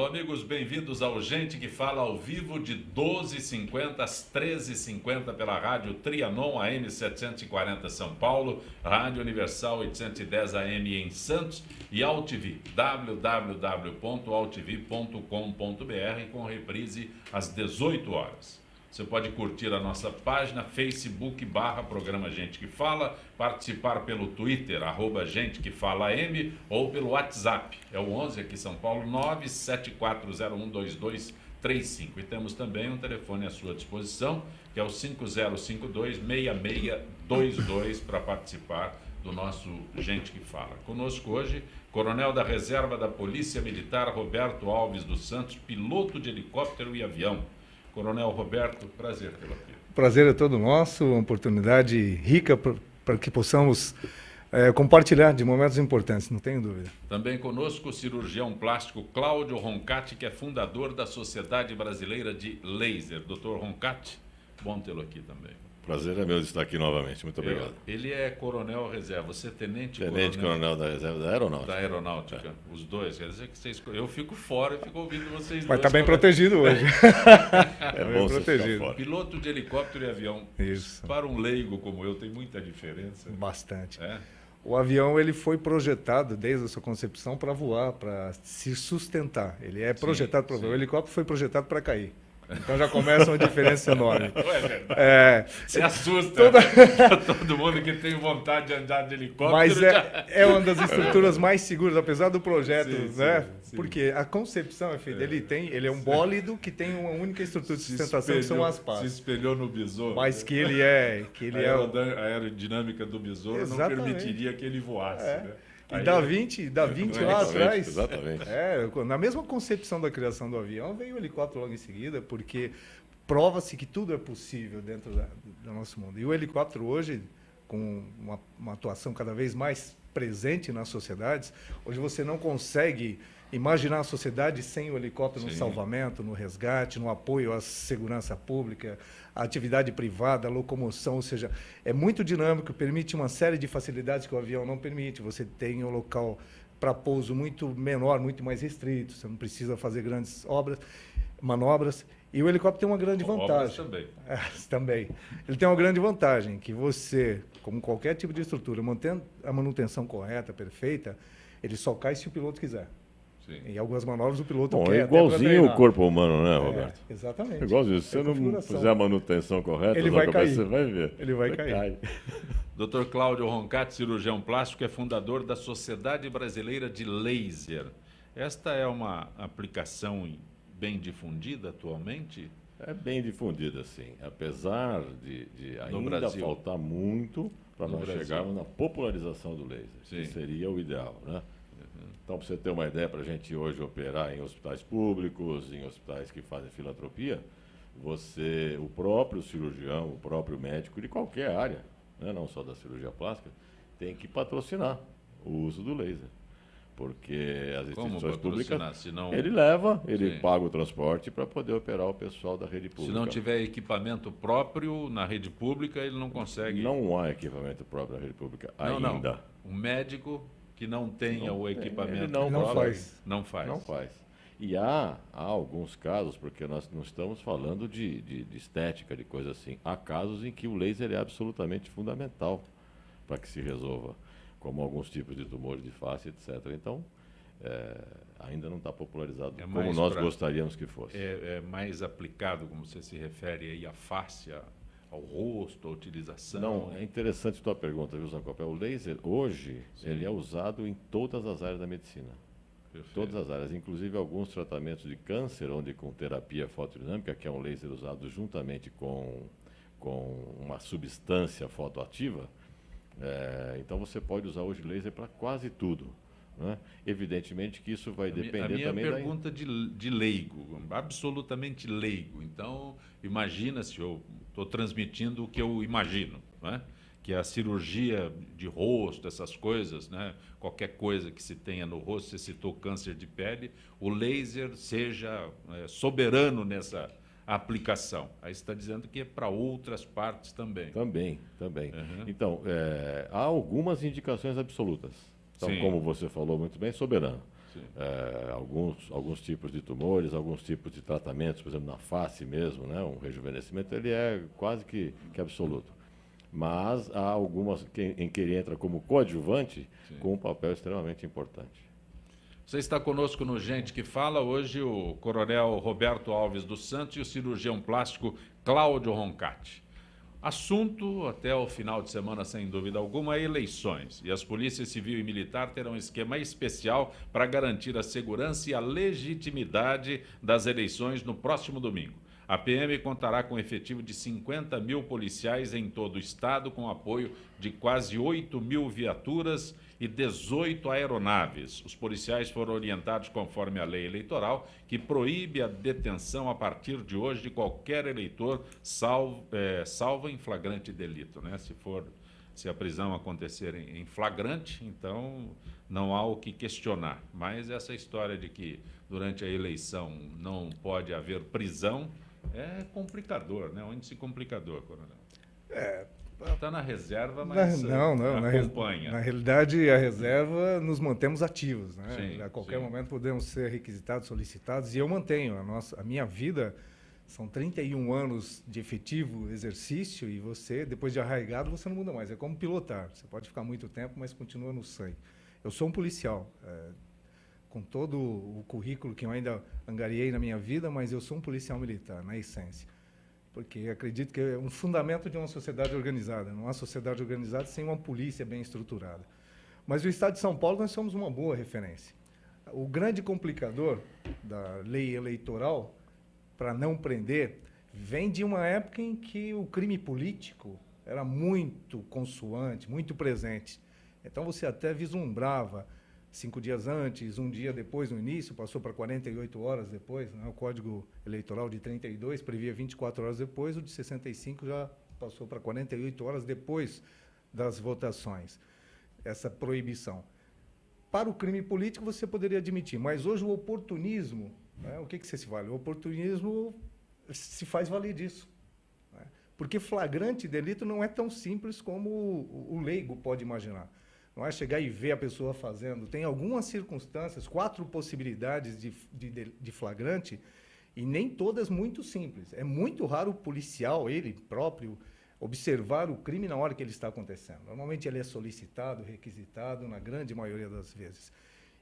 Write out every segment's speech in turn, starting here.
Alô, amigos, bem-vindos ao Gente que Fala ao vivo de 12h50 às 13h50 pela rádio Trianon AM 740 São Paulo, Rádio Universal 810 AM em Santos e AltV, www.altv.com.br com reprise às 18 horas. Você pode curtir a nossa página Facebook/Programa Gente que Fala, participar pelo Twitter, @Gente que Fala AM, ou pelo WhatsApp, é o 11 aqui em São Paulo, 974012235. E temos também um telefone à sua disposição, que é o 5052-6622 para participar do nosso Gente que Fala. Conosco hoje, Coronel da Reserva da Polícia Militar, Roberto Alves dos Santos, piloto de helicóptero e avião. Coronel Roberto, prazer tê-lo aqui. O prazer é todo nosso, uma oportunidade rica para que possamos compartilhar de momentos importantes, não tenho dúvida. Também conosco o cirurgião plástico Cláudio Roncati, que é fundador da Sociedade Brasileira de Laser. Doutor Roncati, bom tê-lo aqui também. Prazer é meu de estar aqui novamente, muito obrigado. Ele é coronel reserva, você é tenente coronel da reserva da Aeronáutica. Da Aeronáutica, os dois, quer dizer que eu fico fora e fico ouvindo vocês Mas dois. está bem protegido hoje. É bom você ficar fora. Piloto de helicóptero e avião. Isso. Para um leigo como eu, tem muita diferença. Bastante. É? O avião ele foi projetado desde a sua concepção para voar, para se sustentar. Ele é projetado para voar. O helicóptero foi projetado para cair. Então já começa uma diferença enorme. Não é verdade. Você assusta todo mundo que tem vontade de andar de helicóptero. Mas é uma das estruturas mais seguras, apesar do projeto, né? Sim. Porque a concepção é feita, ele é um bólido que tem uma única estrutura de sustentação, que são as pás. Se espelhou no besouro. Mas que ele é... A aerodinâmica do besouro Exatamente. Não permitiria que ele voasse, né? E da 20 lá atrás, exatamente. Na mesma concepção da criação do avião, veio o helicóptero logo em seguida, porque prova-se que tudo é possível dentro do nosso mundo. E o helicóptero hoje, com uma atuação cada vez mais presente nas sociedades, hoje você não consegue imaginar a sociedade sem o helicóptero no salvamento, no resgate, no apoio à segurança pública, à atividade privada, à locomoção, ou seja, é muito dinâmico, permite uma série de facilidades que o avião não permite. Você tem um local para pouso muito menor, muito mais restrito, você não precisa fazer grandes manobras. E o helicóptero tem uma grande vantagem. Também. Também. Ele tem uma grande vantagem, que você, como qualquer tipo de estrutura, mantendo a manutenção correta, perfeita, ele só cai se o piloto quiser. Sim. Em algumas manobras o piloto quer. É igualzinho o corpo humano, né, Roberto? Exatamente. Igualzinho. Se você não fizer a manutenção correta, ele vai cair. Você vai ver. Ele vai cair. Cai. Dr. Cláudio Roncati, cirurgião plástico, é fundador da Sociedade Brasileira de Laser. Esta é uma aplicação bem difundida atualmente? É bem difundida, sim. Apesar de ainda faltar muito para nós chegarmos na popularização do laser, que seria o ideal, né? Então, para você ter uma ideia, para a gente hoje operar em hospitais públicos, em hospitais que fazem filantropia, o próprio cirurgião, o próprio médico de qualquer área, né, não só da cirurgia plástica, tem que patrocinar o uso do laser. Porque as instituições públicas, ele paga o transporte para poder operar o pessoal da rede pública. Se não tiver equipamento próprio na rede pública, ele não consegue... Não há equipamento próprio na rede pública ainda. Não. Um médico que não tenha o equipamento ele não faz. E há alguns casos, porque nós não estamos falando de estética, de coisa assim. Há casos em que o laser é absolutamente fundamental para que se resolva, como alguns tipos de tumores de face, etc. Então, ainda não está popularizado como nós gostaríamos que fosse. É mais aplicado, como você se refere aí, à face, ao rosto, à utilização? Não, é interessante a tua pergunta, viu, Zancopé? O laser, hoje, ele é usado em todas as áreas da medicina. Perfeito. Todas as áreas, inclusive alguns tratamentos de câncer, onde com terapia fotodinâmica, que é um laser usado juntamente com uma substância fotoativa, então você pode usar hoje laser para quase tudo. Né? Evidentemente que isso vai depender também da... A minha pergunta de leigo, absolutamente leigo. Então, imagina se eu estou transmitindo o que eu imagino, né? Que a cirurgia de rosto, essas coisas, né? Qualquer coisa que se tenha no rosto, você citou câncer de pele, o laser seja soberano nessa aplicação. Aí você está dizendo que é para outras partes também. Também. Uhum. Então, há algumas indicações absolutas. Então, como você falou muito bem, soberano. Alguns tipos de tumores, alguns tipos de tratamentos, por exemplo, na face mesmo, né? Um rejuvenescimento, ele é quase que absoluto. Mas há algumas em que ele entra como coadjuvante, com um papel extremamente importante. Você está conosco no Gente que Fala, hoje o coronel Roberto Alves dos Santos e o cirurgião plástico Cláudio Roncati. Assunto, até o final de semana, sem dúvida alguma, é eleições. E as polícias civil e militar terão um esquema especial para garantir a segurança e a legitimidade das eleições no próximo domingo. A PM contará com um efetivo de 50 mil policiais em todo o estado, com apoio de quase 8 mil viaturas e 18 aeronaves. Os policiais foram orientados conforme a lei eleitoral, que proíbe a detenção a partir de hoje de qualquer eleitor, salvo em flagrante delito, né? Se a prisão acontecer em flagrante, então não há o que questionar. Mas essa história de que durante a eleição não pode haver prisão é complicador, né? Um índice complicador, coronel. Está na reserva, mas não, acompanha. Na realidade, a reserva nos mantemos ativos, né? Sim, a qualquer momento podemos ser requisitados, solicitados, e eu mantenho. A minha vida são 31 anos de efetivo exercício, e você, depois de arraigado, você não muda mais. É como pilotar. Você pode ficar muito tempo, mas continua no sangue. Eu sou um policial, com todo o currículo que eu ainda angariei na minha vida, mas eu sou um policial militar, na essência. Porque acredito que é um fundamento de uma sociedade organizada. Não há sociedade organizada sem uma polícia bem estruturada. Mas o Estado de São Paulo, nós somos uma boa referência. O grande complicador da lei eleitoral, para não prender, vem de uma época em que o crime político era muito consoante, muito presente. Então, você até vislumbrava 5 dias antes, um dia depois, no início, passou para 48 horas depois, né? O Código Eleitoral de 32 previa 24 horas depois, o de 65 já passou para 48 horas depois das votações, essa proibição. Para o crime político, você poderia admitir, mas hoje o oportunismo, né? O que você se vale? O oportunismo se faz valer disso. Né? Porque flagrante delito não é tão simples como o leigo pode imaginar. Não é chegar e ver a pessoa fazendo. Tem algumas circunstâncias, 4 possibilidades de flagrante, e nem todas muito simples. É muito raro o policial, ele próprio, observar o crime na hora que ele está acontecendo. Normalmente ele é solicitado, requisitado, na grande maioria das vezes.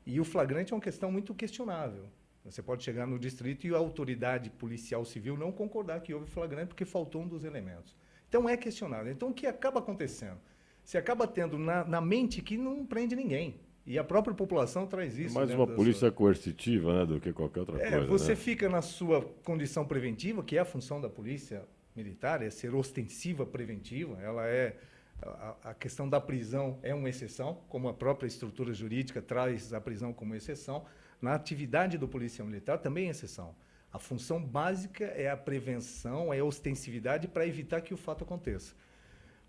E o flagrante é uma questão muito questionável. Você pode chegar no distrito e a autoridade policial civil não concordar que houve flagrante porque faltou um dos elementos. Então é questionável. Então o que acaba acontecendo? Você acaba tendo na mente que não prende ninguém. E a própria população traz isso. Mais uma polícia coercitiva, né, do que qualquer outra coisa. Você né? fica na sua condição preventiva, que é a função da polícia militar, é ser ostensiva preventiva. Ela é a questão da prisão é uma exceção, como a própria estrutura jurídica traz a prisão como exceção. Na atividade do policial militar também é exceção. A função básica é a prevenção, é a ostensividade para evitar que o fato aconteça.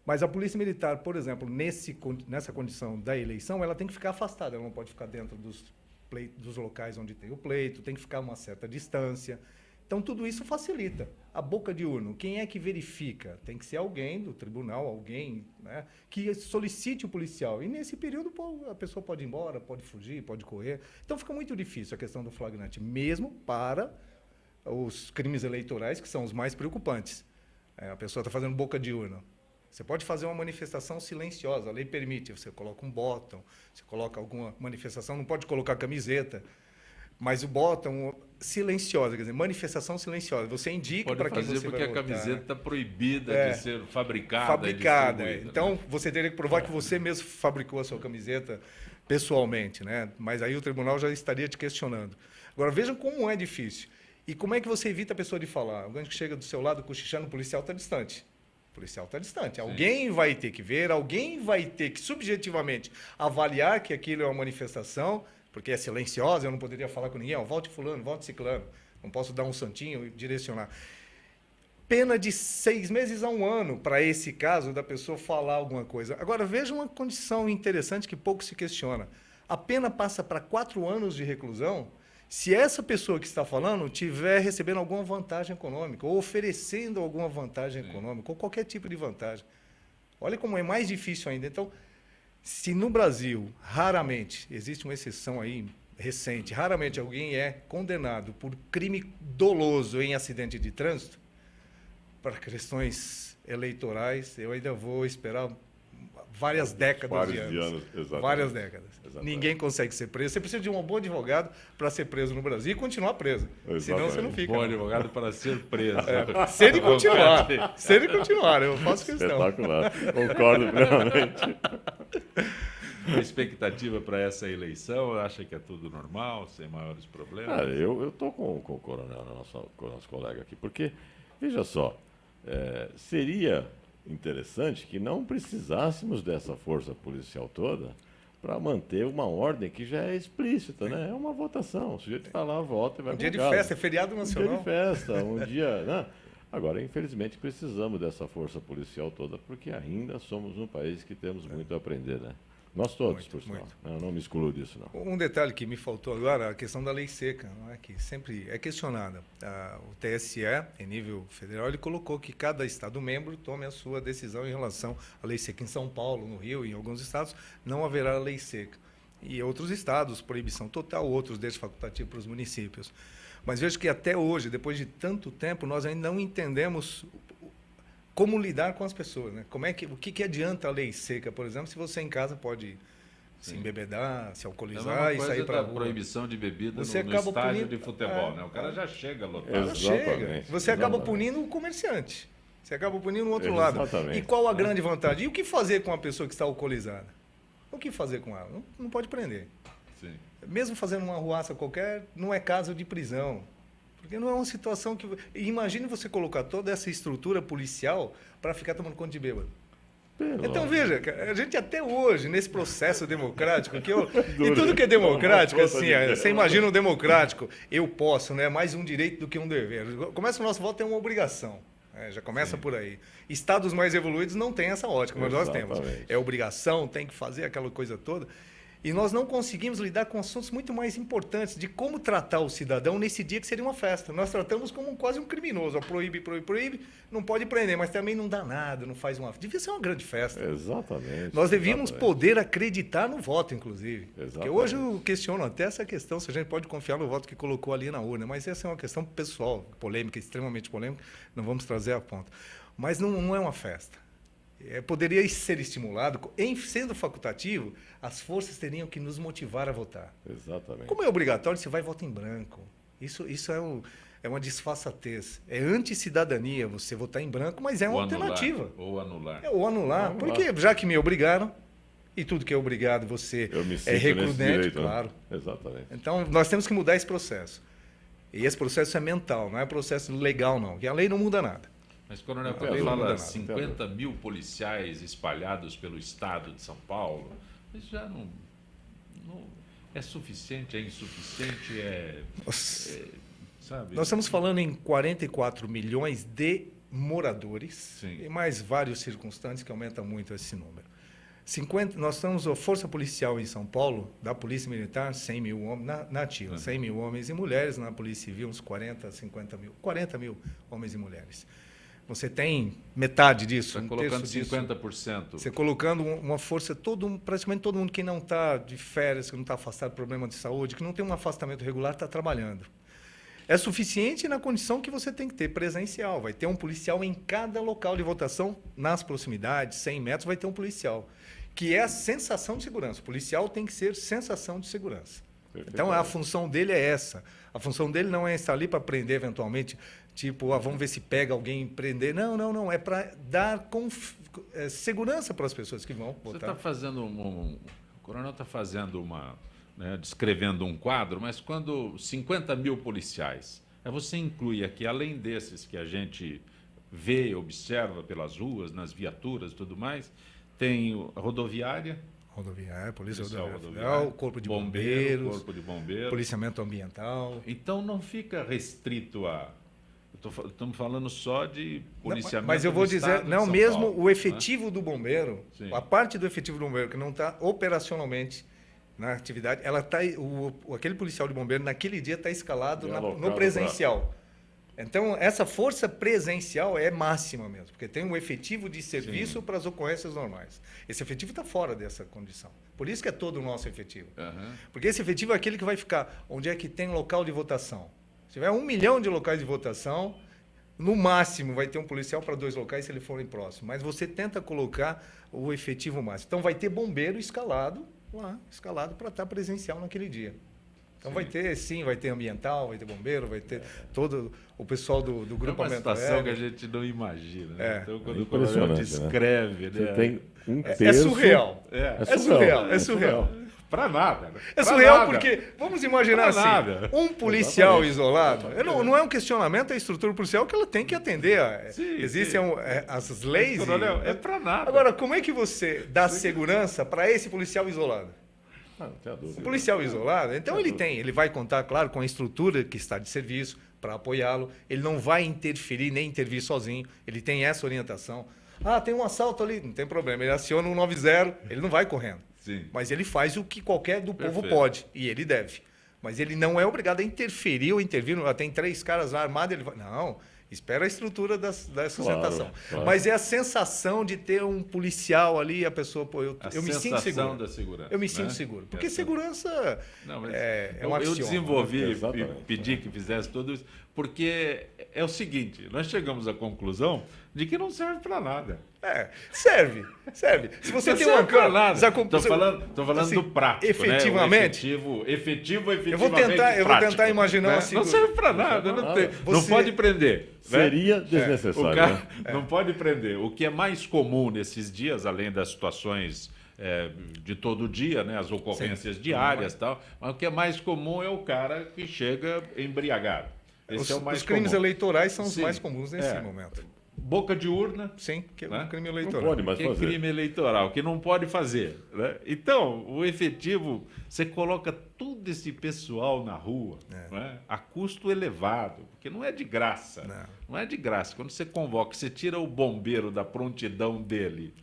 Mas a polícia militar, por exemplo, nessa condição da eleição, ela tem que ficar afastada, ela não pode ficar dentro dos locais onde tem o pleito, tem que ficar a uma certa distância. Então, tudo isso facilita. A boca de urna, quem é que verifica? Tem que ser alguém do tribunal, alguém, né, que solicite o policial. E nesse período a pessoa pode ir embora, pode fugir, pode correr. Então, fica muito difícil a questão do flagrante, mesmo para os crimes eleitorais, que são os mais preocupantes. A pessoa está fazendo boca de urna. Você pode fazer uma manifestação silenciosa, a lei permite, você coloca um botão, você coloca alguma manifestação, não pode colocar camiseta, mas o botão silenciosa, quer dizer, manifestação silenciosa, você indica para quem você vai votar. Porque a camiseta está proibida de ser fabricada. Fabricada, então você teria que provar que você mesmo fabricou a sua camiseta pessoalmente, né? Mas aí o tribunal já estaria te questionando. Agora, vejam como é difícil. E como é que você evita a pessoa de falar? Alguém que chega do seu lado cochichando, o policial está distante. O policial está distante. Sim. Alguém vai ter que ver, alguém vai ter que subjetivamente avaliar que aquilo é uma manifestação, porque é silenciosa, eu não poderia falar com ninguém, volte fulano, volte ciclano, não posso dar um santinho e direcionar. Pena de 6 meses a 1 ano para esse caso da pessoa falar alguma coisa. Agora, veja uma condição interessante que pouco se questiona. A pena passa para 4 anos de reclusão se essa pessoa que está falando estiver recebendo alguma vantagem econômica, ou oferecendo alguma vantagem econômica, ou qualquer tipo de vantagem. Olha como é mais difícil ainda. Então, se no Brasil, raramente, existe uma exceção aí recente, raramente alguém é condenado por crime doloso em acidente de trânsito, para questões eleitorais, eu ainda vou esperar várias décadas de anos. Várias décadas. Exatamente. Ninguém consegue ser preso. Você precisa de um bom advogado para ser preso no Brasil e continuar preso. Exatamente. Senão você não fica. Bom advogado para ser preso. Se ele continuar. Se ele continuar, eu faço questão. Espetacular. Concordo plenamente. A expectativa para essa eleição, acha que é tudo normal, sem maiores problemas? Eu estou com o coronel, com o nosso colega aqui, porque, veja só, seria interessante que não precisássemos dessa força policial toda para manter uma ordem que já é explícita, né? É uma votação, o sujeito vai lá, vota e vai Um dia de festa, é feriado nacional. Um dia de festa, um dia... Né? Agora, infelizmente, precisamos dessa força policial toda, porque ainda somos um país que temos muito a aprender, né? Nós todos, por sinal. Eu não me excluo disso, não. Um detalhe que me faltou agora, a questão da lei seca, não é? Que sempre é questionada. O TSE, em nível federal, ele colocou que cada Estado-membro tome a sua decisão em relação à lei seca. Em São Paulo, no Rio, em alguns estados, não haverá lei seca. E outros estados, proibição total, outros deixam facultativo para os municípios. Mas vejo que até hoje, depois de tanto tempo, nós ainda não entendemos como lidar com as pessoas, né? O que adianta a lei seca, por exemplo, se você em casa pode se embebedar, se alcoolizar e sair para a rua. Proibição de bebida no estádio de futebol, né? O cara já chega lotado. Você acaba punindo o comerciante. Você acaba punindo o outro lado. E qual a grande vantagem? E o que fazer com a pessoa que está alcoolizada? O que fazer com ela? Não pode prender. Sim. Mesmo fazendo uma arruaça qualquer, não é caso de prisão. Porque não é uma situação que... Imagine você colocar toda essa estrutura policial para ficar tomando conta de bêbado. Então, veja, a gente até hoje, nesse processo democrático, e tudo que é democrático, assim, você imagina um democrático, eu posso, né? Mais um direito do que um dever. Começa o nosso voto é uma obrigação. Já começa por aí. Estados mais evoluídos não têm essa ótica, mas nós temos. É obrigação, tem que fazer aquela coisa toda. E nós não conseguimos lidar com assuntos muito mais importantes de como tratar o cidadão nesse dia que seria uma festa. Nós tratamos como quase um criminoso. Proíbe, não pode prender, mas também não dá nada, não faz uma... Devia ser uma grande festa. Exatamente. Nós devíamos poder acreditar no voto, inclusive. Exatamente. Porque hoje eu questiono até essa questão, se a gente pode confiar no voto que colocou ali na urna. Mas essa é uma questão pessoal, polêmica, extremamente polêmica, não vamos trazer a ponta. Mas não é uma festa. Poderia ser estimulado, sendo facultativo, as forças teriam que nos motivar a votar. Exatamente. Como é obrigatório, você vai votar em branco. Isso é uma disfarçatez. É anti-cidadania você votar em branco, mas é uma alternativa. Ou anular. Ou anular. Porque já que me obrigaram, e tudo que é obrigado você é recrudente, claro. Exatamente. Então, nós temos que mudar esse processo. E esse processo é mental, não é processo legal, não. Porque a lei não muda nada. Mas, coronel, quando fala 50 mil policiais espalhados pelo estado de São Paulo, isso já não é suficiente, é insuficiente, sabe? Nós estamos falando em 44 milhões de moradores. Sim. E mais vários circunstantes que aumentam muito esse número. Nós temos a Força Policial em São Paulo, da Polícia Militar, 100 mil homens, na ativa, 100 mil homens e mulheres, na Polícia Civil, uns 40 mil homens e mulheres. Você tem metade disso, está colocando 50%. Você colocando uma força, praticamente todo mundo que não está de férias, que não está afastado por problema de saúde, que não tem um afastamento regular, está trabalhando. É suficiente na condição que você tem que ter presencial. Vai ter um policial em cada local de votação, nas proximidades, 100 metros, vai ter um policial. Que é a sensação de segurança. O policial tem que ser sensação de segurança. Então, a função dele é essa. A função dele não é estar ali para prender, eventualmente, tipo, vamos ver se pega alguém e prender. Não. É para dar segurança para as pessoas que vão votar. Você está fazendo o coronel está fazendo descrevendo um quadro, mas quando 50 mil policiais, você inclui aqui, além desses que a gente vê, observa pelas ruas, nas viaturas e tudo mais, tem a rodoviária, Polícia Rodoviária, Corpo de Bombeiro, Policiamento Ambiental. Então não fica restrito a... Estamos falando só de policiamento. Mas eu vou dizer, o efetivo do bombeiro, a parte do efetivo do bombeiro que não está operacionalmente na atividade, aquele policial de bombeiro naquele dia está escalado no presencial. Então, essa força presencial é máxima mesmo, porque tem um efetivo de serviço para as ocorrências normais. Esse efetivo está fora dessa condição. Por isso que é todo o nosso efetivo. Porque esse efetivo é aquele que vai ficar onde é que tem local de votação. Se tiver 1 milhão de locais de votação, no máximo vai ter um policial para 2 locais se ele forem próximos. Mas você tenta colocar o efetivo máximo. Então, vai ter bombeiro escalado lá, escalado para estar presencial naquele dia. Então vai ter ambiental, vai ter bombeiro, vai ter todo o pessoal do grupamento. É uma situação que a gente não imagina. Né? Então, quando o coronel descreve... Né? Né? Tem um terço... É surreal. É surreal. Para nada. Né? É surreal porque, vamos imaginar assim, um policial isolado, não é um questionamento à estrutura policial que ela tem que atender. Existem as leis. Coronel, é para nada. Agora, como é que você dá segurança para esse policial isolado? Não tem a dúvida. O policial isolado, então ele vai contar, claro, com a estrutura que está de serviço para apoiá-lo. Ele não vai interferir nem intervir sozinho. Ele tem essa orientação. Tem um assalto ali, não tem problema. Ele aciona o 190, ele não vai correndo. Sim. Mas ele faz o que qualquer do povo pode, e ele deve. Mas ele não é obrigado a interferir ou intervir. Tem 3 caras lá armados, ele vai... Não, espera a estrutura da sustentação. Claro. Mas é a sensação de ter um policial ali, a pessoa... Pô, eu me sinto seguro. Da segurança. Eu me sinto seguro. Porque segurança é um axioma. Eu desenvolvi e pedi que fizesse tudo isso, porque é o seguinte, nós chegamos à conclusão de que não serve para nada. Serve. Se você tem uma câmera... Estou falando assim, do prático, efetivamente. Né? Efetivamente eu vou tentar imaginar assim. Não serve para nada. Não pode prender. Seria desnecessário. Não pode prender. O que é mais comum nesses dias, além das situações de todo dia, né? As ocorrências diárias e tal, mas o que é mais comum é o cara que chega embriagado. Esse é o mais os crimes comum. Eleitorais são os mais comuns nesse momento. Boca de urna. Sim, que é né? um crime eleitoral. Não pode mais fazer. É crime eleitoral, que não pode fazer. Né? Então, o efetivo, você coloca todo esse pessoal na rua, né? A custo elevado, porque não é de graça. Não é de graça. Quando você convoca, você tira o bombeiro da prontidão dele.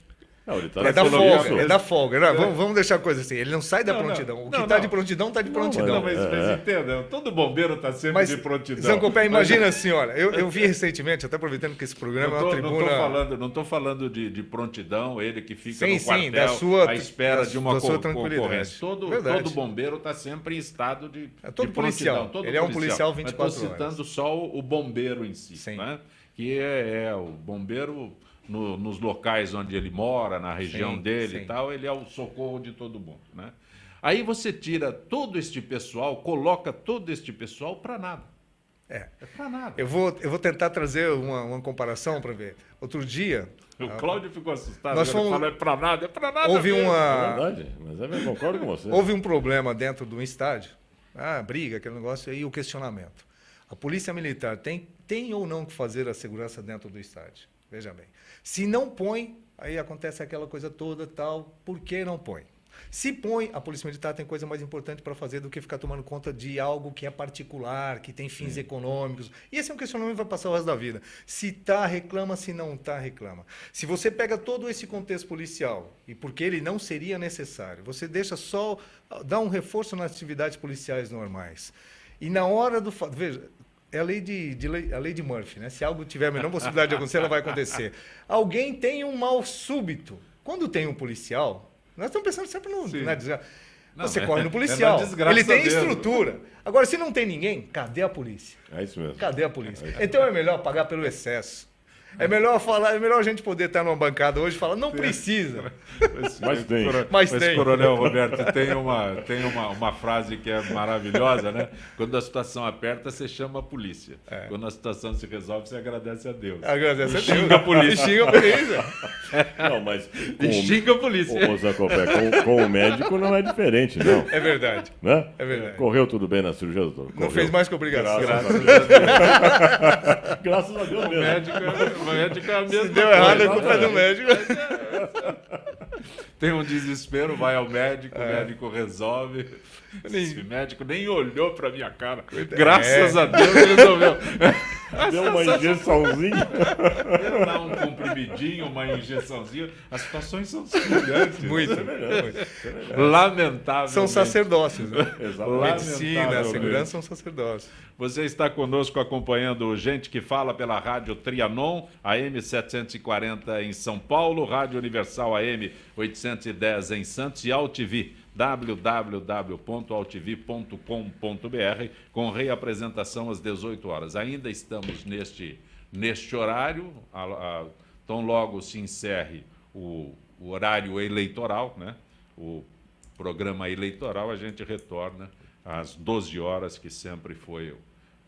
Não, ele tá é da folga. Não, vamos deixar a coisa assim. Ele não sai da prontidão. O que está de prontidão, está de prontidão. Mas entenda, todo bombeiro está sempre de prontidão. Zancopé, imagina assim, olha, eu vi recentemente, até aproveitando que esse programa é uma tribuna... Não estou falando de prontidão, ele que fica no quartel à espera de uma concorrência. Todo bombeiro está sempre em estado de policial. prontidão. Ele é um policial 24 horas. Estou citando só o bombeiro em si, né? Que é o bombeiro... nos locais onde ele mora, na região dele e tal, ele é o socorro de todo mundo, né? Aí você tira todo este pessoal, coloca todo este pessoal para nada. É para nada. Eu vou tentar trazer uma comparação para ver. Outro dia... O Cláudio ficou assustado. Nós fomos... falou, é para nada houve mesmo. É verdade, mas eu concordo com você. Houve um problema dentro do estádio, briga, aquele negócio aí, o questionamento. A Polícia Militar tem ou não que fazer a segurança dentro do estádio? Veja bem. Se não põe, aí acontece aquela coisa toda, tal. Por que não põe? Se põe, a Polícia Militar tem coisa mais importante para fazer do que ficar tomando conta de algo que é particular, que tem fins econômicos. E esse é um questionamento que vai passar o resto da vida. Se está, reclama. Se não está, reclama. Se você pega todo esse contexto policial, e porque ele não seria necessário, você deixa só dar um reforço nas atividades policiais normais. E na hora do... Veja... É a lei de Murphy, né? Se algo tiver a menor possibilidade de acontecer, ela vai acontecer. Alguém tem um mal súbito. Quando tem um policial, nós estamos pensando sempre na desgraça. Você corre no policial, ele tem estrutura. Agora, se não tem ninguém, cadê a polícia? É isso mesmo. Cadê a polícia? Então é melhor pagar pelo excesso. É melhor a gente poder estar numa bancada hoje e falar, não precisa. Mas tem. Coronel Roberto, tem uma frase que é maravilhosa, né? Quando a situação aperta, você chama a polícia. Quando a situação se resolve, você agradece a Deus. Agradece a Deus. Xinga a polícia. Xinga a polícia. Não, mas xinga a polícia. Com o médico não é diferente, não. É verdade. Né? É verdade. Correu tudo bem na cirurgia, doutor? Não fez mais que obrigação. Graças a Deus mesmo. O médico é a mesma Se deu errado, a culpa é do médico. Tem um desespero, vai ao médico, o médico resolve. Esse médico nem olhou pra minha cara. Graças a Deus resolveu. Deu uma injeçãozinha. Dá um comprimidinho, uma injeçãozinha. As situações são semelhantes. Muito. Lamentável. São sacerdócios, né? Exatamente. Medicina, a segurança são sacerdócios. Você está conosco acompanhando Gente que Fala pela Rádio Trianon, AM 740 em São Paulo, Rádio Universal AM 810 em Santos e AltV, www.altv.com.br, com reapresentação às 18 horas. Ainda estamos neste horário, tão logo se encerre o horário eleitoral, né? O programa eleitoral, a gente retorna às 12 horas, que sempre foi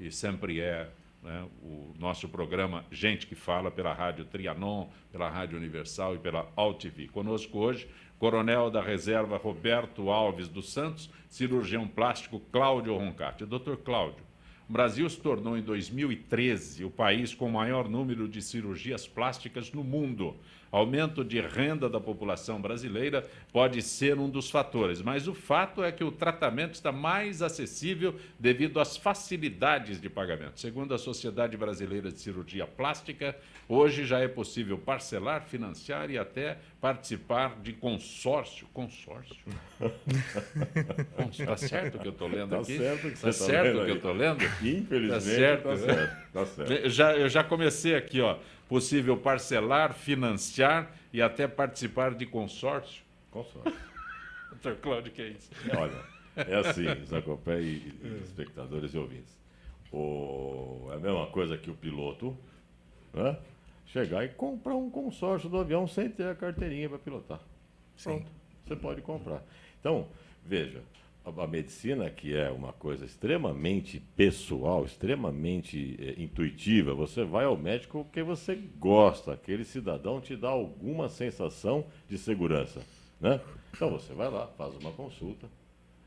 e sempre é, né, o nosso programa Gente que Fala pela Rádio Trianon, pela Rádio Universal e pela AltV. Conosco hoje, Coronel da Reserva Roberto Alves dos Santos, cirurgião plástico Cláudio Roncati. Doutor Cláudio, o Brasil se tornou em 2013 o país com o maior número de cirurgias plásticas no mundo. Aumento de renda da população brasileira pode ser um dos fatores, mas o fato é que o tratamento está mais acessível devido às facilidades de pagamento. Segundo a Sociedade Brasileira de Cirurgia Plástica, hoje já é possível parcelar, financiar e até participar de consórcio. Consórcio? Está certo o que eu estou lendo aqui? Está certo o que eu estou lendo? Infelizmente, Tá certo. Tá certo. Eu já comecei aqui, ó. Possível parcelar, financiar e até participar de consórcio. Consórcio. Doutor Cláudio, que é isso? Olha, é assim, Zacopé e espectadores e ouvintes. É a mesma coisa que o piloto, né, chegar e comprar um consórcio do avião sem ter a carteirinha para pilotar. Pronto, você pode comprar. Então, veja, a medicina, que é uma coisa extremamente pessoal, extremamente intuitiva, você vai ao médico porque você gosta, aquele cidadão te dá alguma sensação de segurança, né? Então você vai lá, faz uma consulta,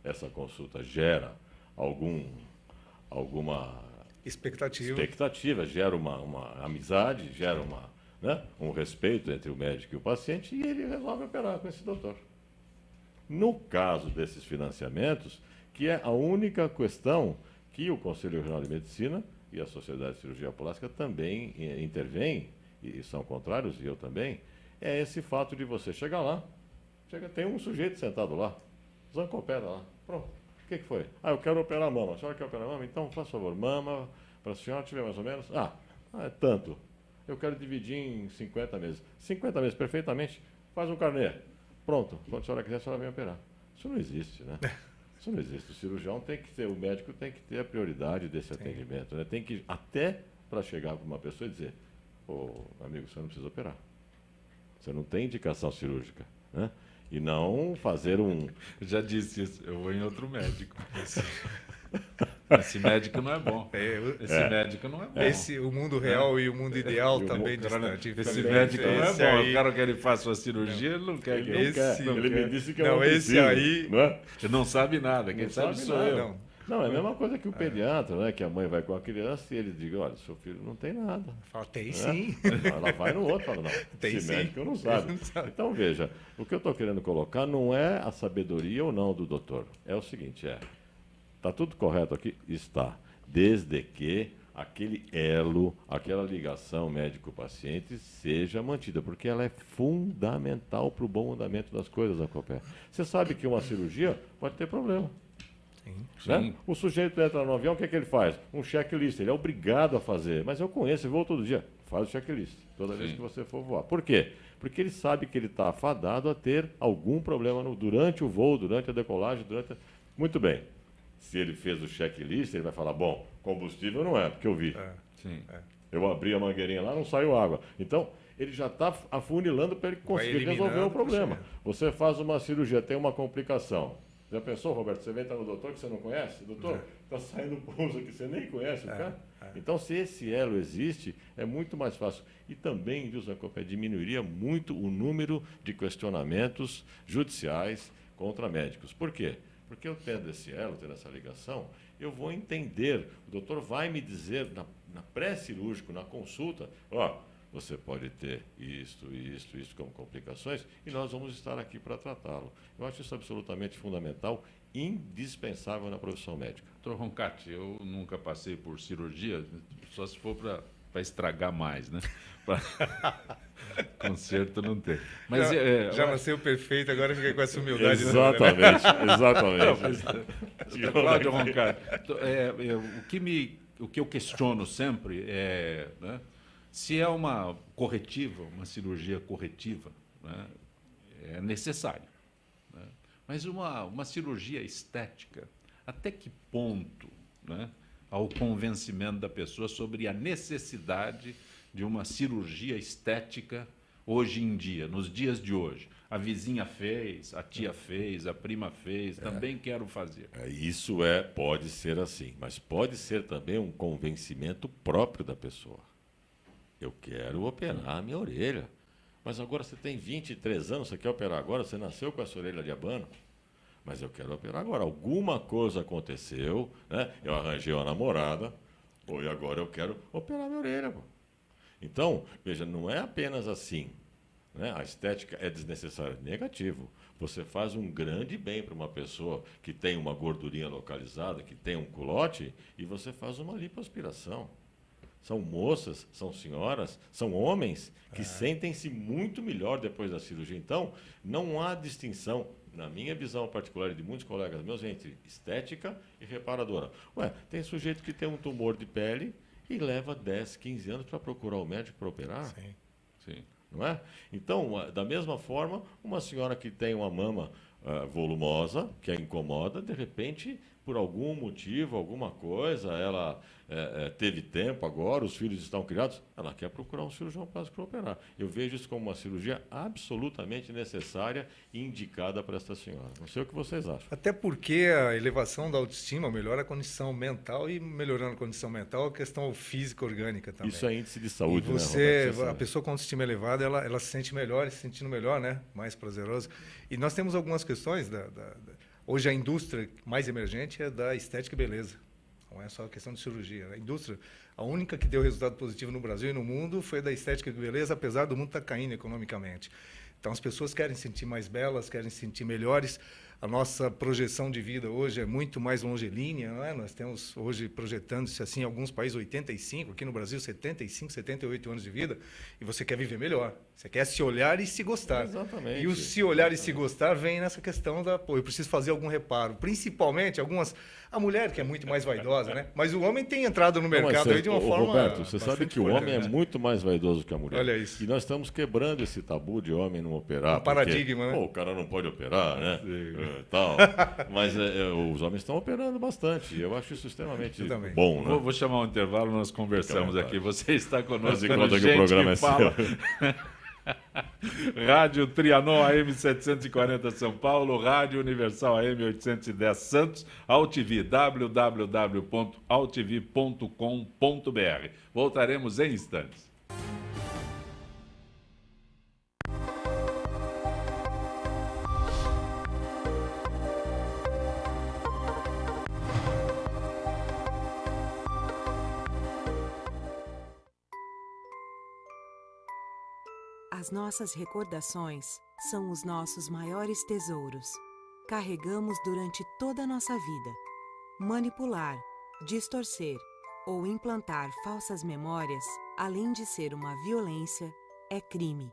essa consulta gera alguma expectativa, gera uma amizade, gera um respeito entre o médico e o paciente e ele resolve operar com esse doutor. No caso desses financiamentos, que é a única questão que o Conselho Regional de Medicina e a Sociedade de Cirurgia Plástica também intervêm, e são contrários, e eu também, é esse fato de você chegar lá, tem um sujeito sentado lá, zancopera lá, pronto, o que foi? Eu quero operar a mama, a senhora quer operar a mama? Então, faz favor, mama, para a senhora tiver mais ou menos, é tanto, eu quero dividir em 50 meses. 50 meses, perfeitamente, faz um carnê. Pronto, quando a senhora quiser, a senhora vem operar. Isso não existe, né? Isso não existe. O cirurgião tem que ter, o médico tem que ter a prioridade desse atendimento, né? Tem que, até para chegar para uma pessoa e dizer, amigo, você não precisa operar. Você não tem indicação cirúrgica, né? E não fazer Já disse isso, eu vou em outro médico. Esse médico não é bom. Esse médico não é bom. O mundo real e o mundo ideal também distante. Esse médico não é bom. O cara que ele faça uma cirurgia, ele não quer. Ele me disse que eu não esse preciso, aí... não é? Ele não sabe nada. Quem sabe sou eu. Não, é a mesma coisa que o pediatra, né? Que a mãe vai com a criança e ele diz, olha, seu filho não tem nada. Fala, tem né? sim. Ela vai no outro e fala, não, tem esse sim. médico não sabe. Então, veja, o que eu estou querendo colocar não é a sabedoria ou não do doutor. É o seguinte, está tudo correto aqui? Está. Desde que aquele elo, aquela ligação médico-paciente seja mantida, porque ela é fundamental para o bom andamento das coisas, Zacopé. Você sabe que uma cirurgia pode ter problema. Né? O sujeito entra no avião, o que é que ele faz? Um checklist, ele é obrigado a fazer. Mas eu conheço, eu vou todo dia. Faz o checklist, toda vez que você for voar. Por quê? Porque ele sabe que ele está afadado a ter algum problema durante o voo, durante a decolagem, Muito bem. Se ele fez o checklist, ele vai falar, bom, combustível não é, porque eu vi. Eu abri a mangueirinha lá, não saiu água. Então, ele já está afunilando para ele conseguir resolver o problema. Você faz uma cirurgia, tem uma complicação. Já pensou, Roberto? Você vem estar no doutor que você não conhece? Doutor, está saindo pulso que você nem conhece o cara. Então, se esse elo existe, é muito mais fácil. E também, viu, Zacopé, diminuiria muito o número de questionamentos judiciais contra médicos. Por quê? Porque eu tendo esse elo, tendo essa ligação, eu vou entender. O doutor vai me dizer, na pré-cirúrgico, na consulta, você pode ter isto como complicações e nós vamos estar aqui para tratá-lo. Eu acho isso absolutamente fundamental, indispensável na profissão médica. Doutor Roncati, eu nunca passei por cirurgia, só se for para estragar mais, né? Conserto não tem. Mas, já nasceu perfeito, agora fica com essa humildade. Exatamente, exatamente. Cláudio Roncati, o que eu questiono sempre é, né, se é uma corretiva, uma cirurgia corretiva, né, é necessário. Né? Mas uma cirurgia estética, até que ponto, né, ao convencimento da pessoa sobre a necessidade de uma cirurgia estética hoje em dia, nos dias de hoje? A vizinha fez, a tia fez, a prima fez, também quero fazer. Isso pode ser assim, mas pode ser também um convencimento próprio da pessoa. Eu quero operar a minha orelha. Mas agora você tem 23 anos, você quer operar agora? Você nasceu com essa orelha de abano? Mas eu quero operar agora. Alguma coisa aconteceu, né? Eu arranjei uma namorada, e agora eu quero operar minha orelha. Pô. Então, veja, não é apenas assim. Né? A estética é desnecessária. Negativo. Você faz um grande bem para uma pessoa que tem uma gordurinha localizada, que tem um culote, e você faz uma lipoaspiração. São moças, são senhoras, são homens que sentem-se muito melhor depois da cirurgia. Então, não há distinção, na minha visão particular e de muitos colegas meus, entre estética e reparadora. Tem sujeito que tem um tumor de pele e leva 10, 15 anos para procurar o médico para operar. Sim. Sim. Não é? Então, da mesma forma, uma senhora que tem uma mama volumosa, que a incomoda, de repente, por algum motivo, alguma coisa, ela teve tempo agora, os filhos estão criados, ela quer procurar um cirurgião plástico para operar. Eu vejo isso como uma cirurgia absolutamente necessária e indicada para esta senhora. Não sei o que vocês acham. Até porque a elevação da autoestima melhora a condição mental e melhorando a condição mental, a questão física orgânica também. Isso é índice de saúde, e né, Roberto? A pessoa com autoestima elevada, ela se sente melhor, se sentindo melhor, né? Mais prazerosa. E nós temos algumas questões hoje a indústria mais emergente é da estética e beleza. Não é só a questão de cirurgia. A indústria, a única que deu resultado positivo no Brasil e no mundo foi da estética e beleza, apesar do mundo estar caindo economicamente. Então, as pessoas querem se sentir mais belas, querem se sentir melhores. A nossa projeção de vida hoje é muito mais longilínea, não é? Nós temos hoje projetando-se assim em alguns países 85, aqui no Brasil 75, 78 anos de vida, e você quer viver melhor. Você quer se olhar e se gostar. Exatamente. E o se olhar e se gostar vem nessa questão eu preciso fazer algum reparo. Principalmente a mulher que é muito mais vaidosa, né? Mas o homem tem entrado no mercado aí de uma forma... Roberto, você sabe que o homem é muito mais vaidoso que a mulher. Olha isso. E nós estamos quebrando esse tabu de homem não operar. Um paradigma, né? O cara não pode operar, né? Tal. Mas os homens estão operando bastante. Eu acho isso extremamente bom. Né? Vou chamar um intervalo, nós conversamos aqui. Você está conosco. Conta que o programa é fala. Rádio Trianon AM 740 São Paulo, Rádio Universal AM 810 Santos, AltV, www.altv.com.br. Voltaremos em instantes. As nossas recordações são os nossos maiores tesouros. Carregamos durante toda a nossa vida. Manipular, distorcer ou implantar falsas memórias, além de ser uma violência, é crime.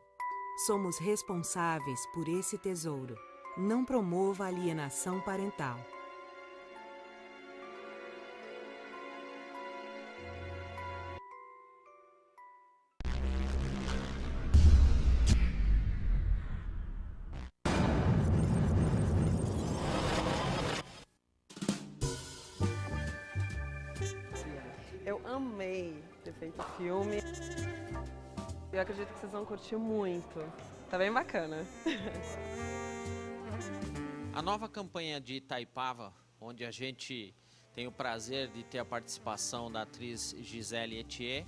Somos responsáveis por esse tesouro. Não promova alienação parental. Eu amei ter feito o filme. Eu acredito que vocês vão curtir muito. Tá bem bacana. A nova campanha de Itaipava, onde a gente tem o prazer de ter a participação da atriz Gisele Etier,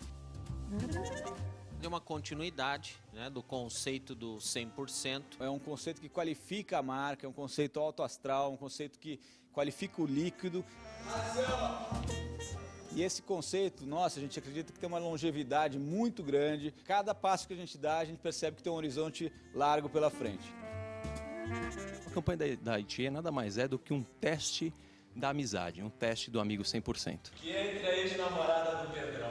deu uma continuidade, né, do conceito do 100%. É um conceito que qualifica a marca, é um conceito alto astral, um conceito que qualifica o líquido. E esse conceito, nossa, a gente acredita que tem uma longevidade muito grande. Cada passo que a gente dá, a gente percebe que tem um horizonte largo pela frente. A campanha da Itie nada mais é do que um teste da amizade, um teste do amigo 100%. Que entre a ex-namorada do Pedrão.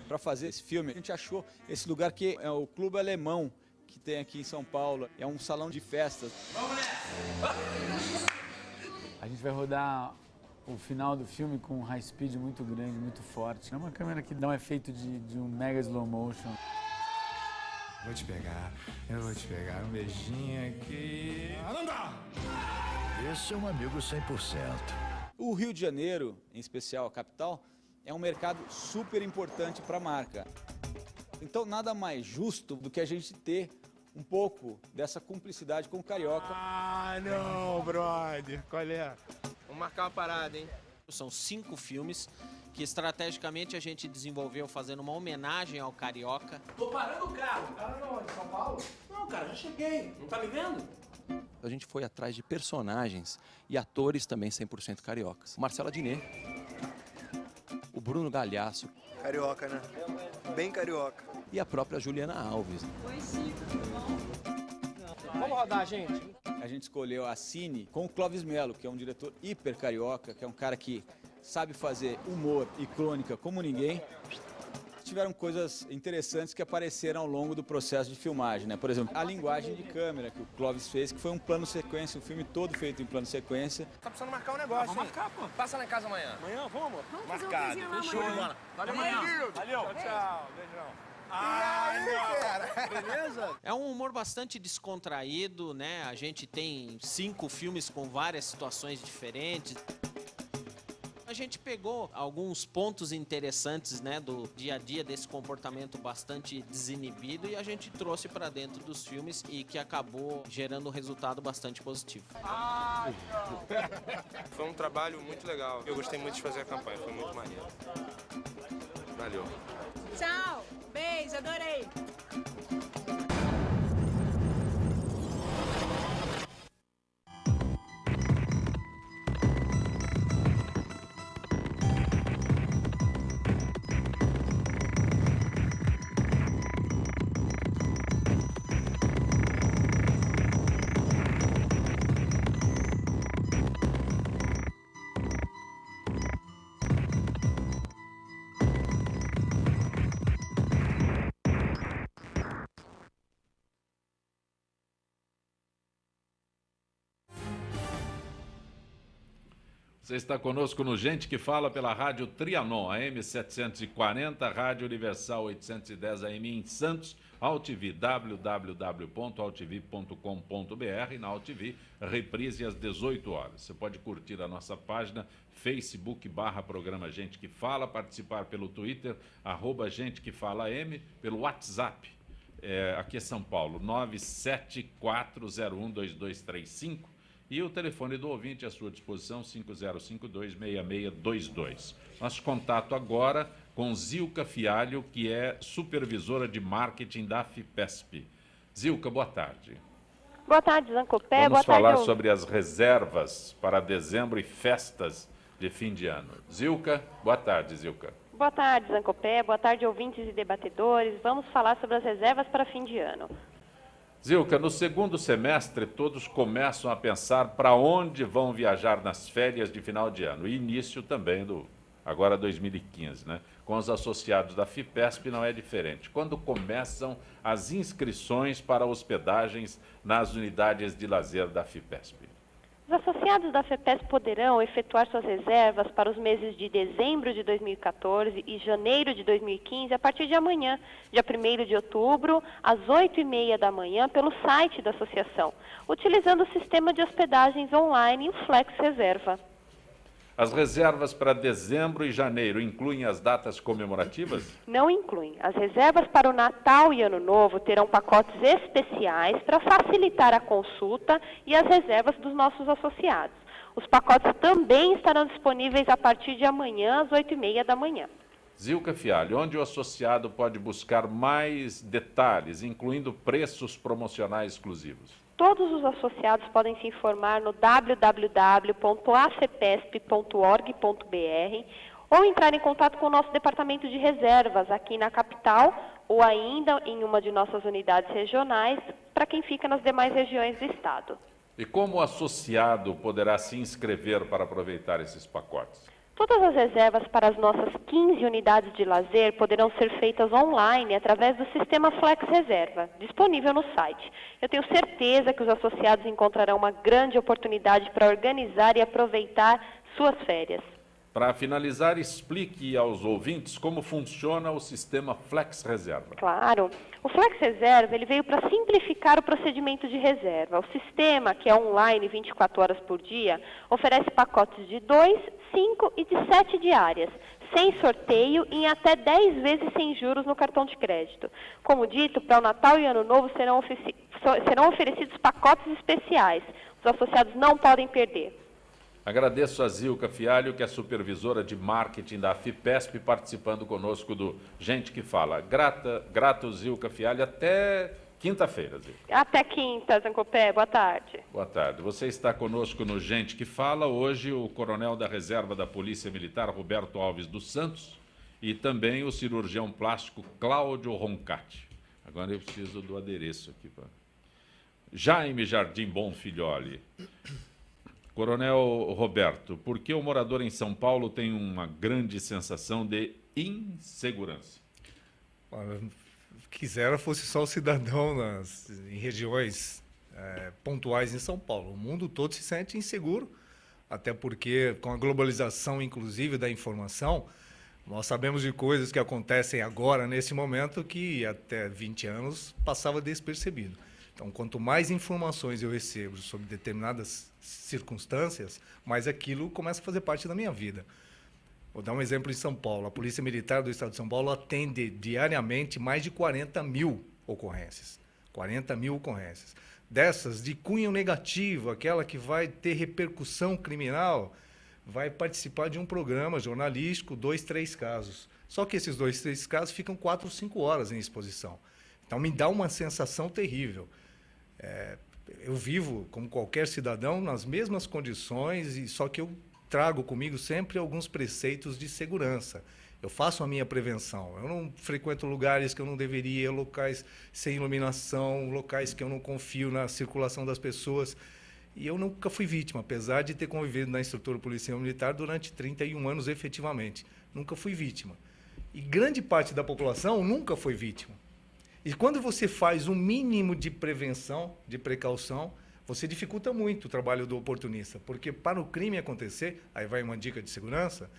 Para fazer esse filme, a gente achou esse lugar que é o Clube Alemão, que tem aqui em São Paulo. É um salão de festas. Vamos nessa! A gente vai rodar o final do filme com um high speed muito grande, muito forte. É uma câmera que dá um efeito de um mega slow motion. Eu vou te pegar, um beijinho aqui. Não dá! Esse é um amigo 100%. O Rio de Janeiro, em especial a capital, é um mercado super importante para a marca. Então nada mais justo do que a gente ter um pouco dessa cumplicidade com o Carioca. Ah, não, brother. Qual é? Vamos marcar uma parada, hein? São 5 filmes que estrategicamente a gente desenvolveu fazendo uma homenagem ao Carioca. Tô parando o carro. Parando onde? São Paulo? Não, cara, já cheguei. Não tá me vendo? A gente foi atrás de personagens e atores também 100% cariocas. Marcela Diné, o Bruno Galhaço. Carioca, né? Bem carioca. E a própria Juliana Alves. Oi, Chico, tudo bom? Vamos rodar, gente. A gente escolheu a Cine com o Clóvis Mello, que é um diretor hiper carioca, que é um cara que sabe fazer humor e crônica como ninguém. Tiveram coisas interessantes que apareceram ao longo do processo de filmagem, né? Por exemplo, a linguagem de câmera que o Clóvis fez, que foi um plano sequência, o filme todo feito em plano sequência. Tá precisando marcar um negócio, vamos marcar, pô. Passa lá em casa amanhã. Amanhã, vamos, amor? Vamos marcado. Show de bola. Valeu, amanhã. Valeu. Tchau, beijão. Beleza? É um humor bastante descontraído, né? A gente tem 5 filmes com várias situações diferentes. A gente pegou alguns pontos interessantes, né, do dia a dia desse comportamento bastante desinibido e a gente trouxe para dentro dos filmes e que acabou gerando um resultado bastante positivo. Foi um trabalho muito legal. Eu gostei muito de fazer a campanha, foi muito maneiro. Valeu. Tchau, beijo, adorei. Você está conosco no Gente que Fala pela Rádio Trianon, AM 740, Rádio Universal 810 AM em Santos, AltV, www.altv.com.br, na AltV, reprise às 18 horas. Você pode curtir a nossa página, Facebook/Programa Gente que Fala, participar pelo Twitter, @Gente que Fala AM, pelo WhatsApp, aqui é São Paulo, 974012235. E o telefone do ouvinte à sua disposição, 5052-6622. Nosso contato agora com Zilka Fialho, que é supervisora de marketing da FIPESP. Zilka, boa tarde. Boa tarde, Zancopé. Vamos falar sobre as reservas para dezembro e festas de fim de ano. Zilka, boa tarde, Zilka. Boa tarde, Zancopé. Boa tarde, ouvintes e debatedores. Vamos falar sobre as reservas para fim de ano. Zilka, no segundo semestre, todos começam a pensar para onde vão viajar nas férias de final de ano. E início também do, agora 2015, né? Com os associados da FIPESP não é diferente. Quando começam as inscrições para hospedagens nas unidades de lazer da FIPESP? Os associados da FIPESP poderão efetuar suas reservas para os meses de dezembro de 2014 e janeiro de 2015 a partir de amanhã, dia 1º de outubro, às 8h30 da manhã, pelo site da associação, utilizando o sistema de hospedagens online, o Flex Reserva. As reservas para dezembro e janeiro incluem as datas comemorativas? Não incluem. As reservas para o Natal e Ano Novo terão pacotes especiais para facilitar a consulta e as reservas dos nossos associados. Os pacotes também estarão disponíveis a partir de amanhã, às 8h30 da manhã. Zilka Fialho, onde o associado pode buscar mais detalhes, incluindo preços promocionais exclusivos? Todos os associados podem se informar no www.acpesp.org.br ou entrar em contato com o nosso departamento de reservas aqui na capital ou ainda em uma de nossas unidades regionais para quem fica nas demais regiões do estado. E como o associado poderá se inscrever para aproveitar esses pacotes? Todas as reservas para as nossas 15 unidades de lazer poderão ser feitas online através do sistema Flex Reserva, disponível no site. Eu tenho certeza que os associados encontrarão uma grande oportunidade para organizar e aproveitar suas férias. Para finalizar, explique aos ouvintes como funciona o sistema Flex Reserva. Claro. O Flex Reserva ele veio para simplificar o procedimento de reserva. O sistema, que é online 24 horas por dia, oferece pacotes de 2, 5 e de 7 diárias, sem sorteio e em até 10 vezes sem juros no cartão de crédito. Como dito, para o Natal e Ano Novo serão oferecidos pacotes especiais. Os associados não podem perder. Agradeço a Zilka Fialho, que é supervisora de marketing da FIPESP, participando conosco do Gente que Fala. Grato, Zilka Fialho, até quinta-feira, Zilka. Até quinta, Zancopé. Boa tarde. Boa tarde. Você está conosco no Gente que Fala. Hoje, o coronel da reserva da Polícia Militar, Roberto Alves dos Santos, e também o cirurgião plástico Cláudio Roncati. Agora eu preciso do adereço aqui. Jaime Jardim Bonfilholi. Coronel Roberto, por que o morador em São Paulo tem uma grande sensação de insegurança? Quisera fosse só o cidadão em regiões pontuais em São Paulo. O mundo todo se sente inseguro, até porque com a globalização, inclusive, da informação, nós sabemos de coisas que acontecem agora, nesse momento, que até 20 anos passava despercebido. Então, quanto mais informações eu recebo sobre determinadas circunstâncias, mais aquilo começa a fazer parte da minha vida. Vou dar um exemplo em São Paulo. A Polícia Militar do Estado de São Paulo atende diariamente mais de 40 mil ocorrências. 40 mil ocorrências. Dessas, de cunho negativo, aquela que vai ter repercussão criminal, vai participar de um programa jornalístico, 2, 3 casos. Só que esses 2, 3 casos ficam 4 ou 5 horas em exposição. Então, me dá uma sensação terrível. Eu vivo, como qualquer cidadão, nas mesmas condições, só que eu trago comigo sempre alguns preceitos de segurança. Eu faço a minha prevenção. Eu não frequento lugares que eu não deveria, locais sem iluminação, locais que eu não confio na circulação das pessoas. E eu nunca fui vítima, apesar de ter convivido na estrutura policial militar durante 31 anos efetivamente. Nunca fui vítima. E grande parte da população nunca foi vítima. E quando você faz um mínimo de prevenção, de precaução, você dificulta muito o trabalho do oportunista. Porque para o crime acontecer, aí vai uma dica de segurança,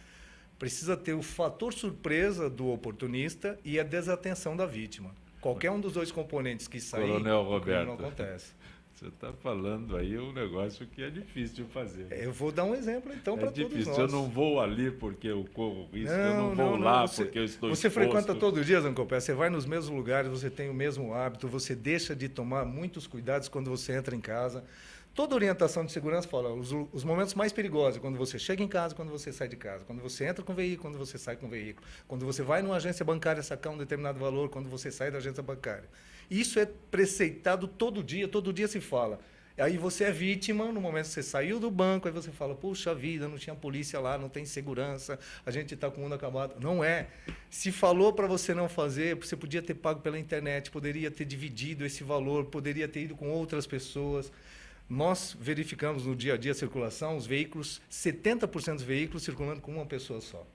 precisa ter o fator surpresa do oportunista e a desatenção da vítima. Qualquer um dos dois componentes que sair, Coronel Roberto, não acontece. Você está falando aí um negócio que é difícil de fazer. Eu vou dar um exemplo, então, para todos nós. É difícil. Eu não vou ali porque eu corro risco, eu não vou lá porque eu estou Você exposto. frequenta todo dia, Zancopé, você vai nos mesmos lugares, você tem o mesmo hábito, você deixa de tomar muitos cuidados quando você entra em casa. Toda orientação de segurança fala os momentos mais perigosos, quando você chega em casa, quando você sai de casa, quando você entra com o veículo, quando você sai com o veículo, quando você vai numa agência bancária sacar um determinado valor, quando você sai da agência bancária. Isso é preceitado todo dia se fala. Aí você é vítima no momento que você saiu do banco, aí você fala, puxa vida, não tinha polícia lá, não tem segurança, a gente está com o mundo acabado. Não é. Se falou para você não fazer, você podia ter pago pela internet, poderia ter dividido esse valor, poderia ter ido com outras pessoas. Nós verificamos no dia a dia a circulação, os veículos, 70% dos veículos circulando com uma pessoa só.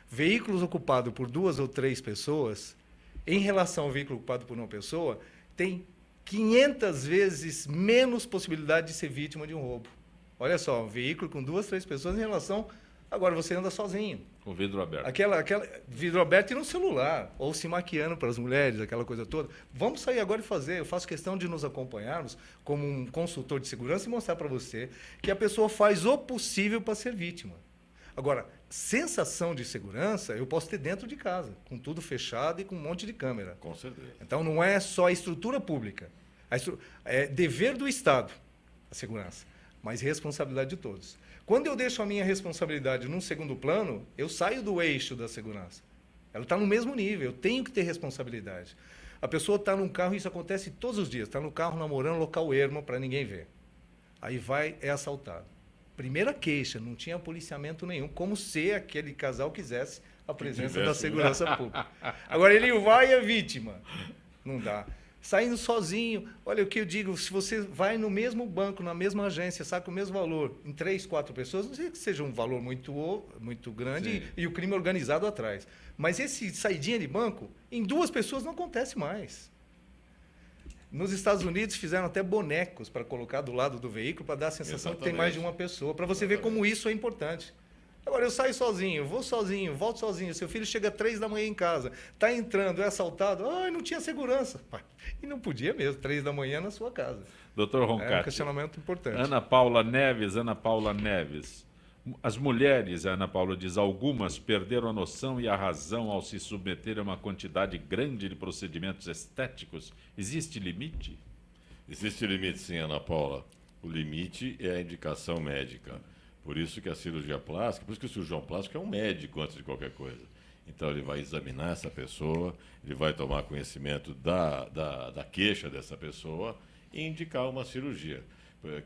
Veículos ocupados por 2 ou 3 pessoas, em relação ao veículo ocupado por uma pessoa, tem 500 vezes menos possibilidade de ser vítima de um roubo. Olha só, um veículo com 2, 3 pessoas em relação... Agora, você anda sozinho. Com vidro aberto. Aquela vidro aberto e no celular, ou se maquiando para as mulheres, aquela coisa toda. Vamos sair agora e fazer. Eu faço questão de nos acompanharmos como um consultor de segurança e mostrar para você que a pessoa faz o possível para ser vítima. Agora, sensação de segurança eu posso ter dentro de casa, com tudo fechado e com um monte de câmera. Com certeza. Então, não é só a estrutura pública. É dever do Estado, a segurança, mas responsabilidade de todos. Quando eu deixo a minha responsabilidade num segundo plano, eu saio do eixo da segurança. Ela está no mesmo nível, eu tenho que ter responsabilidade. A pessoa está num carro, isso acontece todos os dias, está no carro namorando, local ermo, para ninguém ver. Aí é assaltado. Primeira queixa, não tinha policiamento nenhum, como se aquele casal quisesse a presença da segurança pública. Agora ele vai e é vítima. Não dá. Saindo sozinho, olha o que eu digo, se você vai no mesmo banco, na mesma agência, saca o mesmo valor, em 3, 4 pessoas, não sei que seja um valor muito grande e o crime organizado atrás. Mas esse saidinha de banco, em 2 pessoas não acontece mais. Nos Estados Unidos fizeram até bonecos para colocar do lado do veículo para dar a sensação que tem mais de uma pessoa, para você ver como isso é importante. Agora, eu saio sozinho, vou sozinho, volto sozinho, seu filho chega às 3 da manhã em casa, está entrando, é assaltado, não tinha segurança. E não podia mesmo, 3 da manhã na sua casa. Doutor Roncati. É um questionamento importante. Ana Paula Neves. As mulheres, a Ana Paula diz, algumas perderam a noção e a razão ao se submeter a uma quantidade grande de procedimentos estéticos. Existe limite? Existe limite, sim, Ana Paula. O limite é a indicação médica. Por isso que a cirurgia plástica, por isso que o cirurgião plástico é um médico antes de qualquer coisa. Então ele vai examinar essa pessoa, ele vai tomar conhecimento da queixa dessa pessoa e indicar uma cirurgia.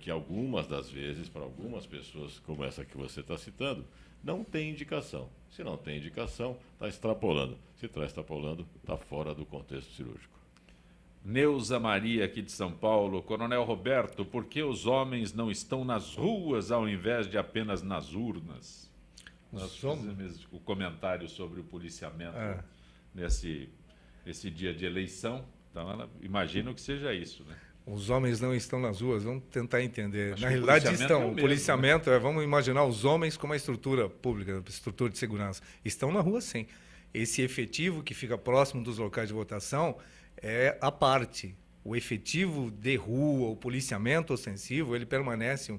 Que algumas das vezes, para algumas pessoas, como essa que você está citando, não tem indicação. Se não tem indicação, está extrapolando. Se está extrapolando, está fora do contexto cirúrgico. Neuza Maria, aqui de São Paulo. Coronel Roberto, por que os homens não estão nas ruas ao invés de apenas nas urnas? Nós fizemos o comentário sobre o policiamento nesse dia de eleição. Então, imagino que seja isso, né? Os homens não estão nas ruas, vamos tentar entender. Na realidade estão. O policiamento, vamos imaginar os homens como uma estrutura pública, estrutura de segurança. Estão na rua, sim. Esse efetivo que fica próximo dos locais de votação é a parte. O efetivo de rua, o policiamento ostensivo, ele permanece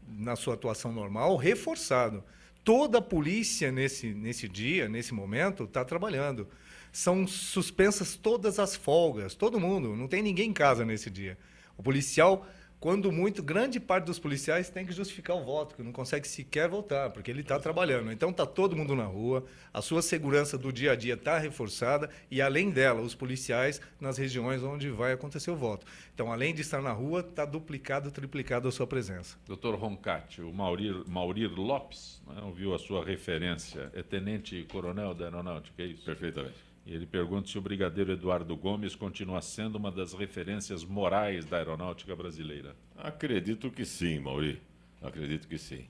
na sua atuação normal, reforçado. Toda a polícia nesse dia, nesse momento, está trabalhando. São suspensas todas as folgas, todo mundo, não tem ninguém em casa nesse dia. O policial, quando muito, grande parte dos policiais tem que justificar o voto, que não consegue sequer votar, porque ele está trabalhando. Então está todo mundo na rua, a sua segurança do dia a dia está reforçada e, além dela, os policiais nas regiões onde vai acontecer o voto. Então, além de estar na rua, está duplicado, triplicado a sua presença. Doutor Roncati, o Maurir Lopes, né, ouviu a sua referência, é tenente-coronel da Aeronáutica, é isso? Perfeitamente. E ele pergunta se o brigadeiro Eduardo Gomes continua sendo uma das referências morais da aeronáutica brasileira. Acredito que sim, Mauri. Acredito que sim.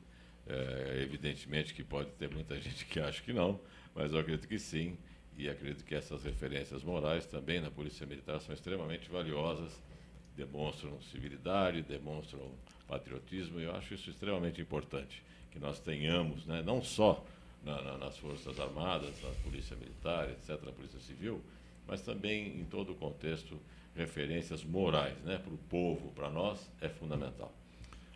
Evidentemente que pode ter muita gente que acha que não, mas eu acredito que sim. E acredito que essas referências morais também na Polícia Militar são extremamente valiosas, demonstram civilidade, demonstram patriotismo, e eu acho isso extremamente importante, que nós tenhamos, né, não só nas Forças Armadas, na Polícia Militar, etc., na Polícia Civil, mas também em todo o contexto, referências morais, né, para o povo, para nós, é fundamental.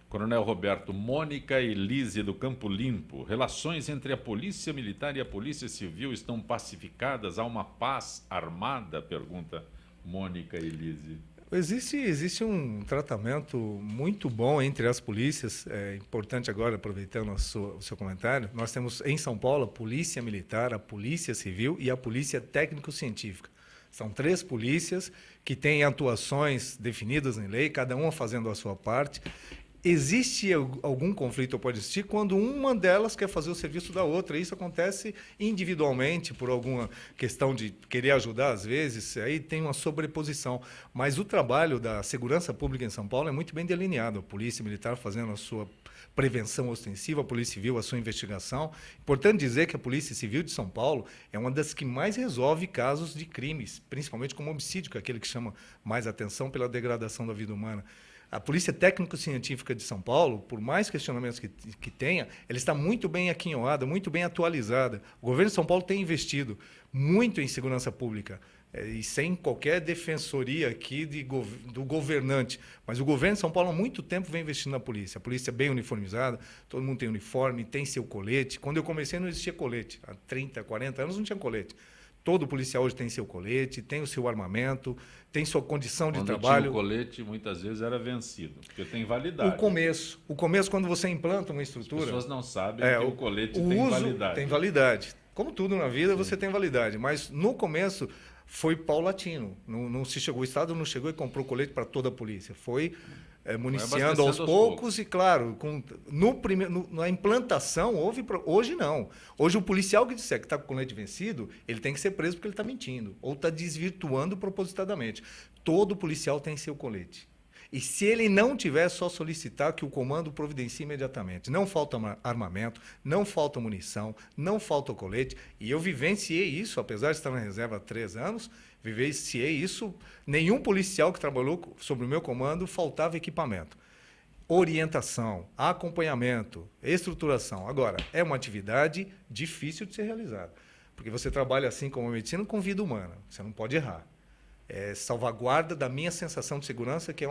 Coronel Roberto, Mônica Elise do Campo Limpo, relações entre a Polícia Militar e a Polícia Civil estão pacificadas? Há uma paz armada? Pergunta Mônica Elise. Existe um tratamento muito bom entre as polícias. É importante agora, aproveitando o seu comentário, nós temos em São Paulo a Polícia Militar, a Polícia Civil e a Polícia Técnico-Científica. São 3 polícias que têm atuações definidas em lei, cada uma fazendo a sua parte. Existe algum conflito, ou pode existir, quando uma delas quer fazer o serviço da outra. Isso acontece individualmente, por alguma questão de querer ajudar, às vezes, aí tem uma sobreposição. Mas o trabalho da segurança pública em São Paulo é muito bem delineado. A Polícia Militar fazendo a sua prevenção ostensiva, a Polícia Civil a sua investigação. Importante dizer que a Polícia Civil de São Paulo é uma das que mais resolve casos de crimes, principalmente como homicídio, que é aquele que chama mais atenção pela degradação da vida humana. A Polícia Técnico-Científica de São Paulo, por mais questionamentos que tenha, ela está muito bem aquinhoada, muito bem atualizada. O governo de São Paulo tem investido muito em segurança pública, e sem qualquer defensoria aqui do governante. Mas o governo de São Paulo há muito tempo vem investindo na polícia. A polícia é bem uniformizada, todo mundo tem uniforme, tem seu colete. Quando eu comecei não existia colete. Há 30, 40 anos não tinha colete. Todo policial hoje tem seu colete, tem o seu armamento, tem sua condição de trabalho. Quando tinha o colete, muitas vezes era vencido, porque tem validade. O começo, quando você implanta uma estrutura... As pessoas não sabem que o colete tem validade. Tem validade. Como tudo na vida, você tem validade. Mas, no começo, foi paulatino. Não se chegou, o Estado não chegou e comprou colete para toda a polícia. Foi municiando aos poucos e, claro, na implantação, hoje não. Hoje o policial que disser que está com o colete vencido, ele tem que ser preso porque ele está mentindo ou está desvirtuando propositadamente. Todo policial tem seu colete. E se ele não tiver, é só solicitar que o comando providencie imediatamente. Não falta armamento, não falta munição, não falta colete. E eu vivenciei isso, apesar de estar na reserva há 3 anos, vivenciei isso. Nenhum policial que trabalhou sob o meu comando faltava equipamento. Orientação, acompanhamento, estruturação. Agora, é uma atividade difícil de ser realizada. Porque você trabalha assim como a medicina com vida humana. Você não pode errar. É salvaguarda da minha sensação de segurança, que é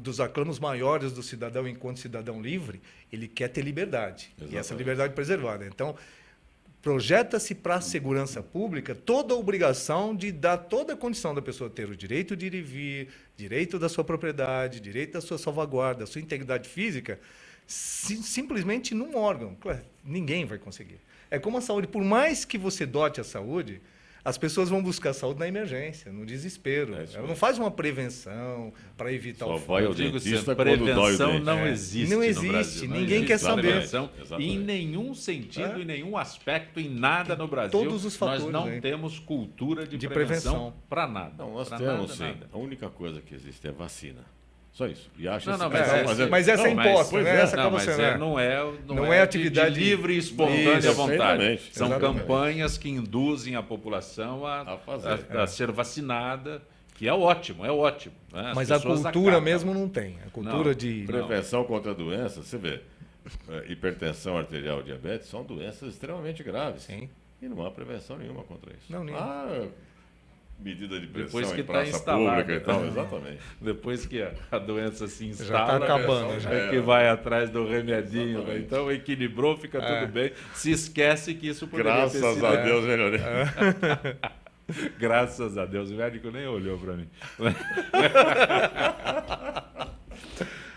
dos aclanos maiores do cidadão enquanto cidadão livre. Ele quer ter liberdade. Exatamente. E essa liberdade preservada. Então, projeta-se para a segurança pública toda a obrigação de dar toda a condição da pessoa ter o direito de ir e vir, direito da sua propriedade, direito da sua salvaguarda, da sua integridade física, simplesmente num órgão. Claro, ninguém vai conseguir. É como a saúde. Por mais que você dote a saúde, as pessoas vão buscar saúde na emergência, no desespero. Ela não faz uma prevenção para evitar o vai ao dentista prevenção não existe. Não existe. No Brasil. Ninguém quer saber. Em nenhum sentido, em nenhum aspecto, em nada no Brasil. Todos os fatores, nós não temos cultura de prevenção para nada. Não, nós temos nada, sim. Nada. A única coisa que existe é vacina. Só isso. E acha mas essa é imposta, né? Essa não é atividade livre e espontânea à vontade. São campanhas que induzem a população a ser vacinada, que é ótimo, Né? Mas a cultura mesmo não tem. A cultura de prevenção contra doenças, você vê, hipertensão arterial e diabetes são doenças extremamente graves. Sim. E não há prevenção nenhuma contra isso. Não, medida de pressão depois que em praça pública e tal, exatamente. Depois que a doença se instala, já está acabando. É que vai atrás do remedinho. Né? Então, equilibrou, fica tudo bem. Se esquece que isso poderia ter sido... Graças a Deus, melhorei. Graças a Deus. O médico nem olhou para mim.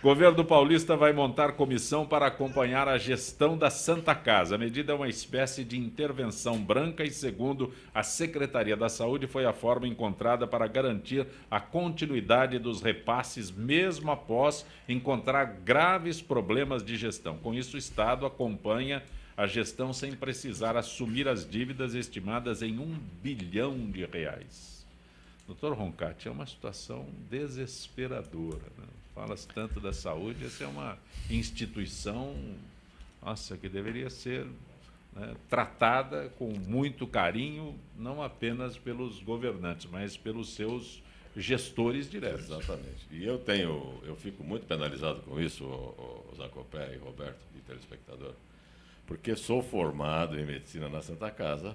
O governo paulista vai montar comissão para acompanhar a gestão da Santa Casa. A medida é uma espécie de intervenção branca e, segundo a Secretaria da Saúde, foi a forma encontrada para garantir a continuidade dos repasses, mesmo após encontrar graves problemas de gestão. Com isso, o Estado acompanha a gestão sem precisar assumir as dívidas estimadas em R$1 bilhão. Doutor Roncati, é uma situação desesperadora, né? Fala-se tanto da saúde, essa é uma instituição, que deveria ser, né, tratada com muito carinho, não apenas pelos governantes, mas pelos seus gestores diretos. Exatamente. E eu fico muito penalizado com isso, o Zacopé e Roberto, de telespectador, porque sou formado em medicina na Santa Casa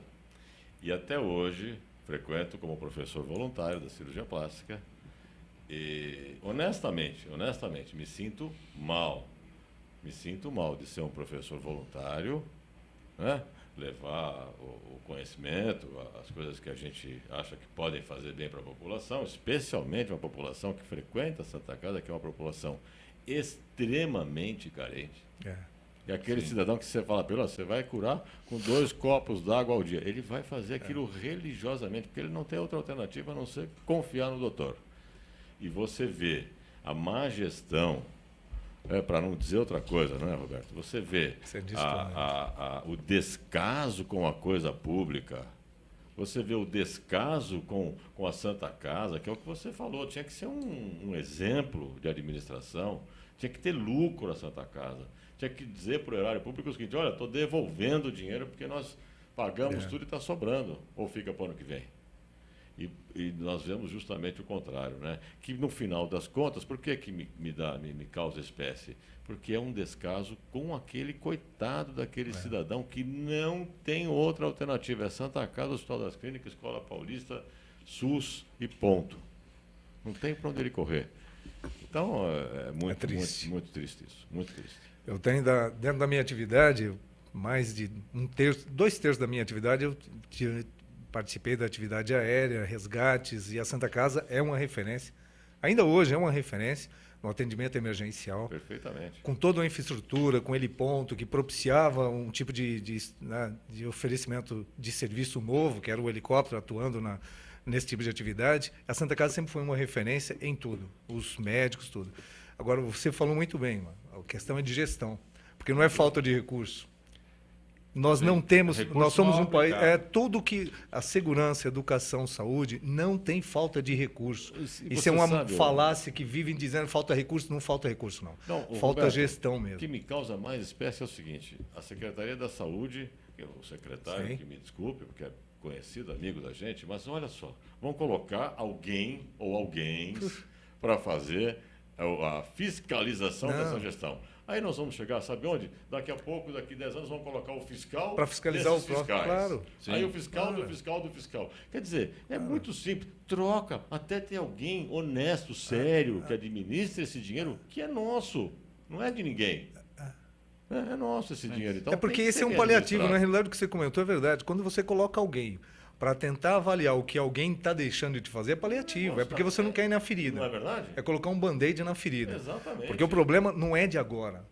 e até hoje frequento como professor voluntário da cirurgia plástica. E, honestamente, me sinto mal de ser um professor voluntário, né? Levar o conhecimento, as coisas que a gente acha que podem fazer bem para a população, especialmente uma população que frequenta a Santa Casa, que é uma população extremamente carente. E aquele cidadão que você fala, você vai curar com 2 copos d'água ao dia. Ele vai fazer aquilo religiosamente, porque ele não tem outra alternativa a não ser confiar no doutor. E você vê a má gestão, para não dizer outra coisa, não é, Roberto? Você vê o descaso com a coisa pública, você vê o descaso com a Santa Casa, que é o que você falou, tinha que ser um exemplo de administração, tinha que ter lucro a Santa Casa, tinha que dizer para o erário público o seguinte, olha, estou devolvendo o dinheiro porque nós pagamos tudo e está sobrando, ou fica para o ano que vem. E nós vemos justamente o contrário, né? Que no final das contas, por que me causa espécie? Porque é um descaso com aquele coitado daquele cidadão que não tem outra alternativa. É Santa Casa, Hospital das Clínicas, Escola Paulista, SUS e ponto. Não tem para onde ele correr. Então, é muito triste isso, muito triste. Eu tenho, dentro da minha atividade, mais de 2/3 da minha atividade, eu participei da atividade aérea, resgates, e a Santa Casa é uma referência. Ainda hoje é uma referência no atendimento emergencial. Perfeitamente. Com toda a infraestrutura, com heliponto, que propiciava um tipo de oferecimento de serviço novo, que era o helicóptero atuando nesse tipo de atividade. A Santa Casa sempre foi uma referência em tudo, os médicos, tudo. Agora, você falou muito bem, mano. A questão é de gestão, porque não é falta de recurso. Nós não temos, nós somos um país, tudo que a segurança, educação, saúde, não tem falta de recurso. Isso é uma falácia que vivem dizendo falta recurso, não falta recurso, não. Falta Roberto, gestão mesmo. O que me causa mais espécie é o seguinte, a Secretaria da Saúde, o secretário, Sim. que me desculpe, porque é conhecido, amigo da gente, mas olha só, vão colocar alguém ou alguém para fazer a fiscalização dessa gestão. Aí nós vamos chegar, sabe onde? Daqui a pouco, daqui a 10 anos, vamos colocar o fiscal para fiscalizar o próprio, claro. Sim. Aí o fiscal do fiscal do fiscal. Quer dizer, é muito simples. Troca, até ter alguém honesto, sério, que administre esse dinheiro, que é nosso, não é de ninguém. É nosso esse dinheiro. Então, é porque esse é um paliativo, na realidade o que você comentou é verdade. Quando você coloca alguém para tentar avaliar o que alguém está deixando de fazer, é paliativo. É porque você não quer ir na ferida. Não é verdade? É colocar um band-aid na ferida. Exatamente. Porque o problema não é de agora.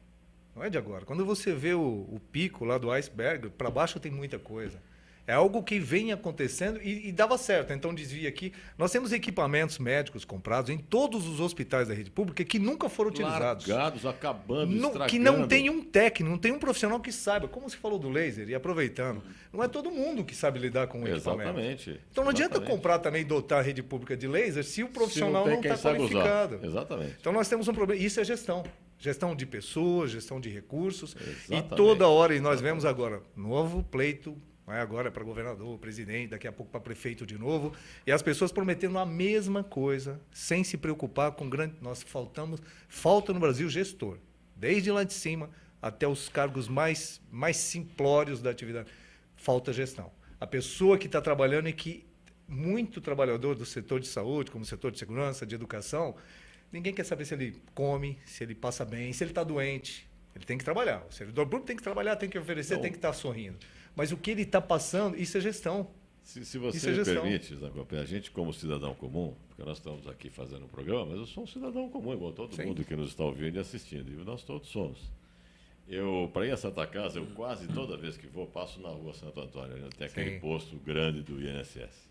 Não é de agora. Quando você vê o pico lá do iceberg, para baixo tem muita coisa. É algo que vem acontecendo e dava certo. Então, desvia aqui. Nós temos equipamentos médicos comprados em todos os hospitais da rede pública que nunca foram utilizados. Largados, acabando, estragando. Que não tem um técnico, não tem um profissional que saiba. Como você falou do laser, e aproveitando, não é todo mundo que sabe lidar com o equipamento. Exatamente. Então, não adianta comprar também e dotar a rede pública de laser se o profissional não está qualificado. Usar. Exatamente. Então, nós temos um problema. Isso é gestão. Gestão de pessoas, gestão de recursos. Exatamente. E toda hora, e nós vemos agora, novo pleito. Agora é para governador, presidente, daqui a pouco para prefeito de novo. E as pessoas prometendo a mesma coisa, sem se preocupar com grande... Falta no Brasil gestor, desde lá de cima até os cargos mais simplórios da atividade. Falta gestão. A pessoa que está trabalhando e que muito trabalhador do setor de saúde, como setor de segurança, de educação, ninguém quer saber se ele come, se ele passa bem, se ele está doente. Ele tem que trabalhar. O servidor público tem que trabalhar, tem que oferecer, tem que estar sorrindo. Mas o que ele está passando, isso é gestão. Se você me permite, a gente como cidadão comum, porque nós estamos aqui fazendo um programa, mas eu sou um cidadão comum, igual todo mundo que nos está ouvindo e assistindo, e nós todos somos. Para ir a Santa Casa, eu quase toda vez que vou, passo na rua Santo Antônio, tem aquele posto grande do INSS.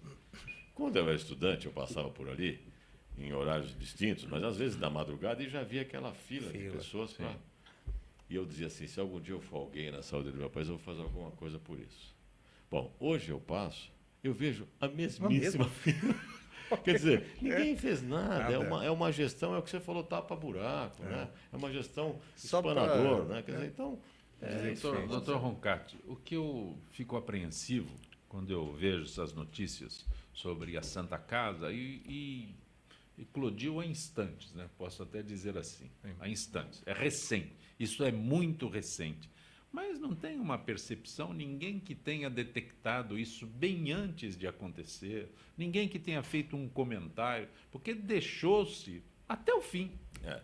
Quando eu era estudante, eu passava por ali, em horários distintos, mas às vezes na madrugada, e já via aquela fila de pessoas para... E eu dizia assim, se algum dia eu for alguém na saúde do meu país, eu vou fazer alguma coisa por isso. Bom, hoje eu passo, eu vejo a mesmíssima fila. Quer dizer, ninguém fez nada. É uma gestão, é o que você falou, tapa-buraco, né? É uma gestão espanador, né? Quer dizer, então... Doutor Roncati, o que eu fico apreensivo quando eu vejo essas notícias sobre a Santa Casa e eclodiu a instantes, né? Posso até dizer assim, a instantes. É recente. Isso é muito recente. Mas não tem uma percepção, ninguém que tenha detectado isso bem antes de acontecer, ninguém que tenha feito um comentário, porque deixou-se até o fim.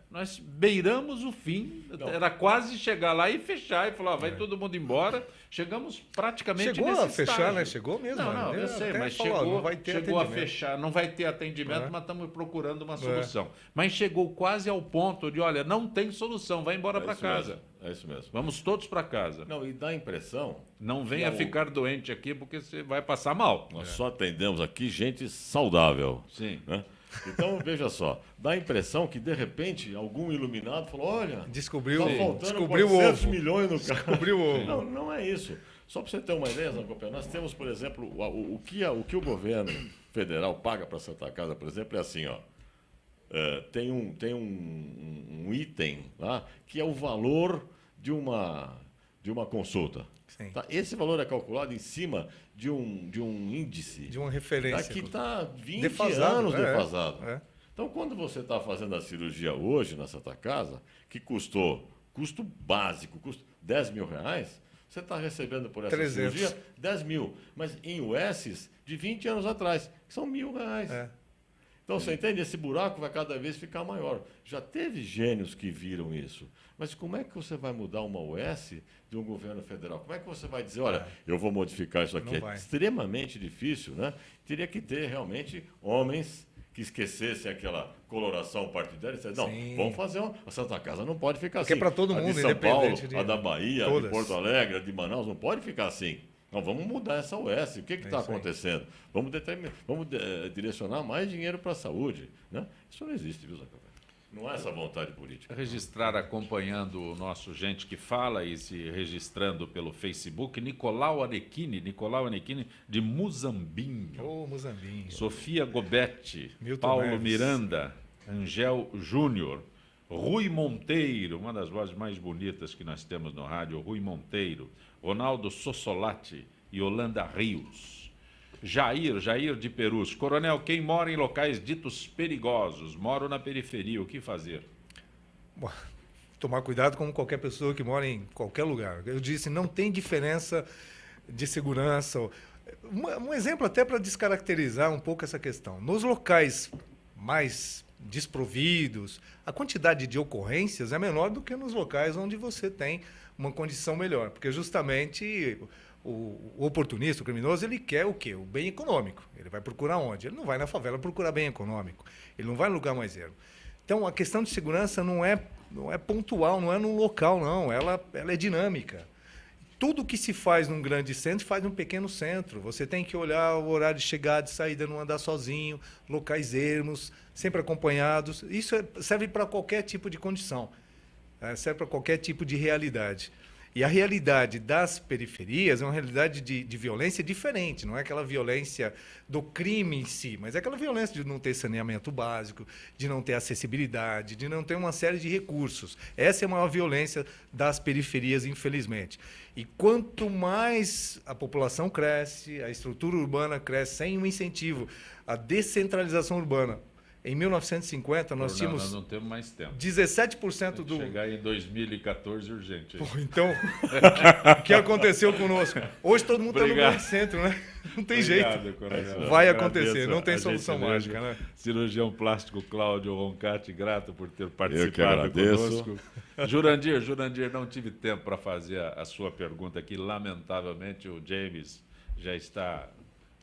Nós beiramos o fim, era quase chegar lá e fechar, e falar, vai todo mundo embora. Chegamos praticamente nesse estágio. Chegou a fechar, né? Chegou mesmo. Não, eu sei, mas chegou a fechar. Não vai ter atendimento, mas estamos procurando uma solução. Mas chegou quase ao ponto de, olha, não tem solução, vai embora para casa. É isso mesmo. Vamos todos para casa. Não, e dá a impressão... Não venha ficar doente aqui, porque você vai passar mal. Nós só atendemos aqui gente saudável. Sim. Né? Então, veja só, dá a impressão que, de repente, algum iluminado falou, olha, descobriu o ovo. Milhões no carro. Descobriu o ovo. Não é isso. Só para você ter uma ideia, Zancopé, nós temos, por exemplo, o que o governo federal paga para a Santa Casa, por exemplo, é assim, ó. Tem um item lá que é o valor de uma consulta. Tá? Esse valor é calculado em cima de um índice. De uma referência. Que está 20 anos defasado. Então, quando você está fazendo a cirurgia hoje na Santa Casa, que custo básico, custa 10 mil reais, você está recebendo por essa 300. Cirurgia 10 mil. Mas em USs de 20 anos atrás, que são R$1.000. Então, você entende? Esse buraco vai cada vez ficar maior. Já teve gênios que viram isso. Mas como é que você vai mudar uma US de um governo federal? Como é que você vai dizer, olha, eu vou modificar isso aqui? É extremamente difícil, né? Teria que ter realmente homens que esquecessem aquela coloração partidária e disseram, não, vamos fazer a Santa Casa não pode ficar assim. Porque é para todo mundo, a de São Paulo, a da Bahia, a de Porto Alegre, a de Manaus, não pode ficar assim. Não, vamos mudar essa US. O que está acontecendo? Vamos direcionar mais dinheiro para a saúde. Né? Isso não existe, viu, Zacapé? Não é essa vontade política. Registrar acompanhando o nosso Gente que Fala e se registrando pelo Facebook, Nicolau Anequini de Muzambinho. Muzambinho. Sofia Gobetti, Milton Paulo Neves. Miranda, Angel Júnior, Rui Monteiro, uma das vozes mais bonitas que nós temos no rádio, Rui Monteiro, Ronaldo Sossolati e Holanda Rios. Jair de Perus. Coronel, quem mora em locais ditos perigosos, moro na periferia, o que fazer? Bom, tomar cuidado como qualquer pessoa que mora em qualquer lugar. Eu disse, não tem diferença de segurança. Um exemplo até para descaracterizar um pouco essa questão. Nos locais mais desprovidos, a quantidade de ocorrências é menor do que nos locais onde você tem uma condição melhor. Porque justamente o oportunista, o criminoso, ele quer o quê? O bem econômico. Ele vai procurar onde? Ele não vai na favela procurar bem econômico. Ele não vai no lugar mais ermo. Então, a questão de segurança não é pontual, não é num local, não. Ela é dinâmica. Tudo que se faz num grande centro, faz num pequeno centro. Você tem que olhar o horário de chegada e saída, não andar sozinho, locais ermos, sempre acompanhados. Isso serve para qualquer tipo de condição, serve para qualquer tipo de realidade. E a realidade das periferias é uma realidade de violência diferente, não é aquela violência do crime em si, mas é aquela violência de não ter saneamento básico, de não ter acessibilidade, de não ter uma série de recursos. Essa é a maior violência das periferias, infelizmente. E quanto mais a população cresce, a estrutura urbana cresce sem um incentivo, a descentralização urbana. Em 1950, nós tínhamos... Nós não temos mais tempo. 17% do... Chegar em 2014 urgente. Pô, então, o que aconteceu conosco? Hoje todo mundo está no grande centro, né? Não tem jeito. Coronel. Vai acontecer, não tem solução mágica, né? Cirurgião plástico Cláudio Roncati, grato por ter participado conosco. Jurandir, não tive tempo para fazer a sua pergunta aqui. Lamentavelmente, o James já está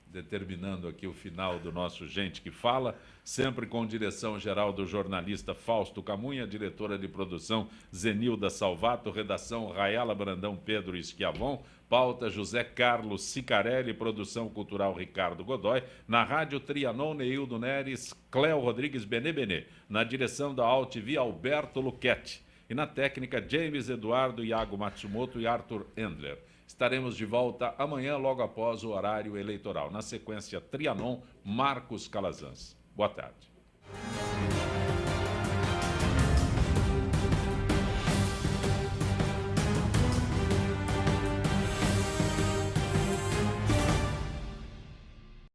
determinando aqui o final do nosso Gente que Fala, sempre com direção geral do jornalista Fausto Camunha, diretora de produção Zenilda Salvato, redação Rayala Brandão, Pedro Schiavon, pauta José Carlos Sicarelli, produção cultural Ricardo Godoy, na rádio Trianon, Neildo Neres, Cléo Rodrigues Benê, na direção da AltV Alberto Luchetti e na técnica James Eduardo, Iago Matsumoto e Arthur Endler. Estaremos de volta amanhã, logo após o horário eleitoral. Na sequência, Trianon, Marcos Calazans. Boa tarde.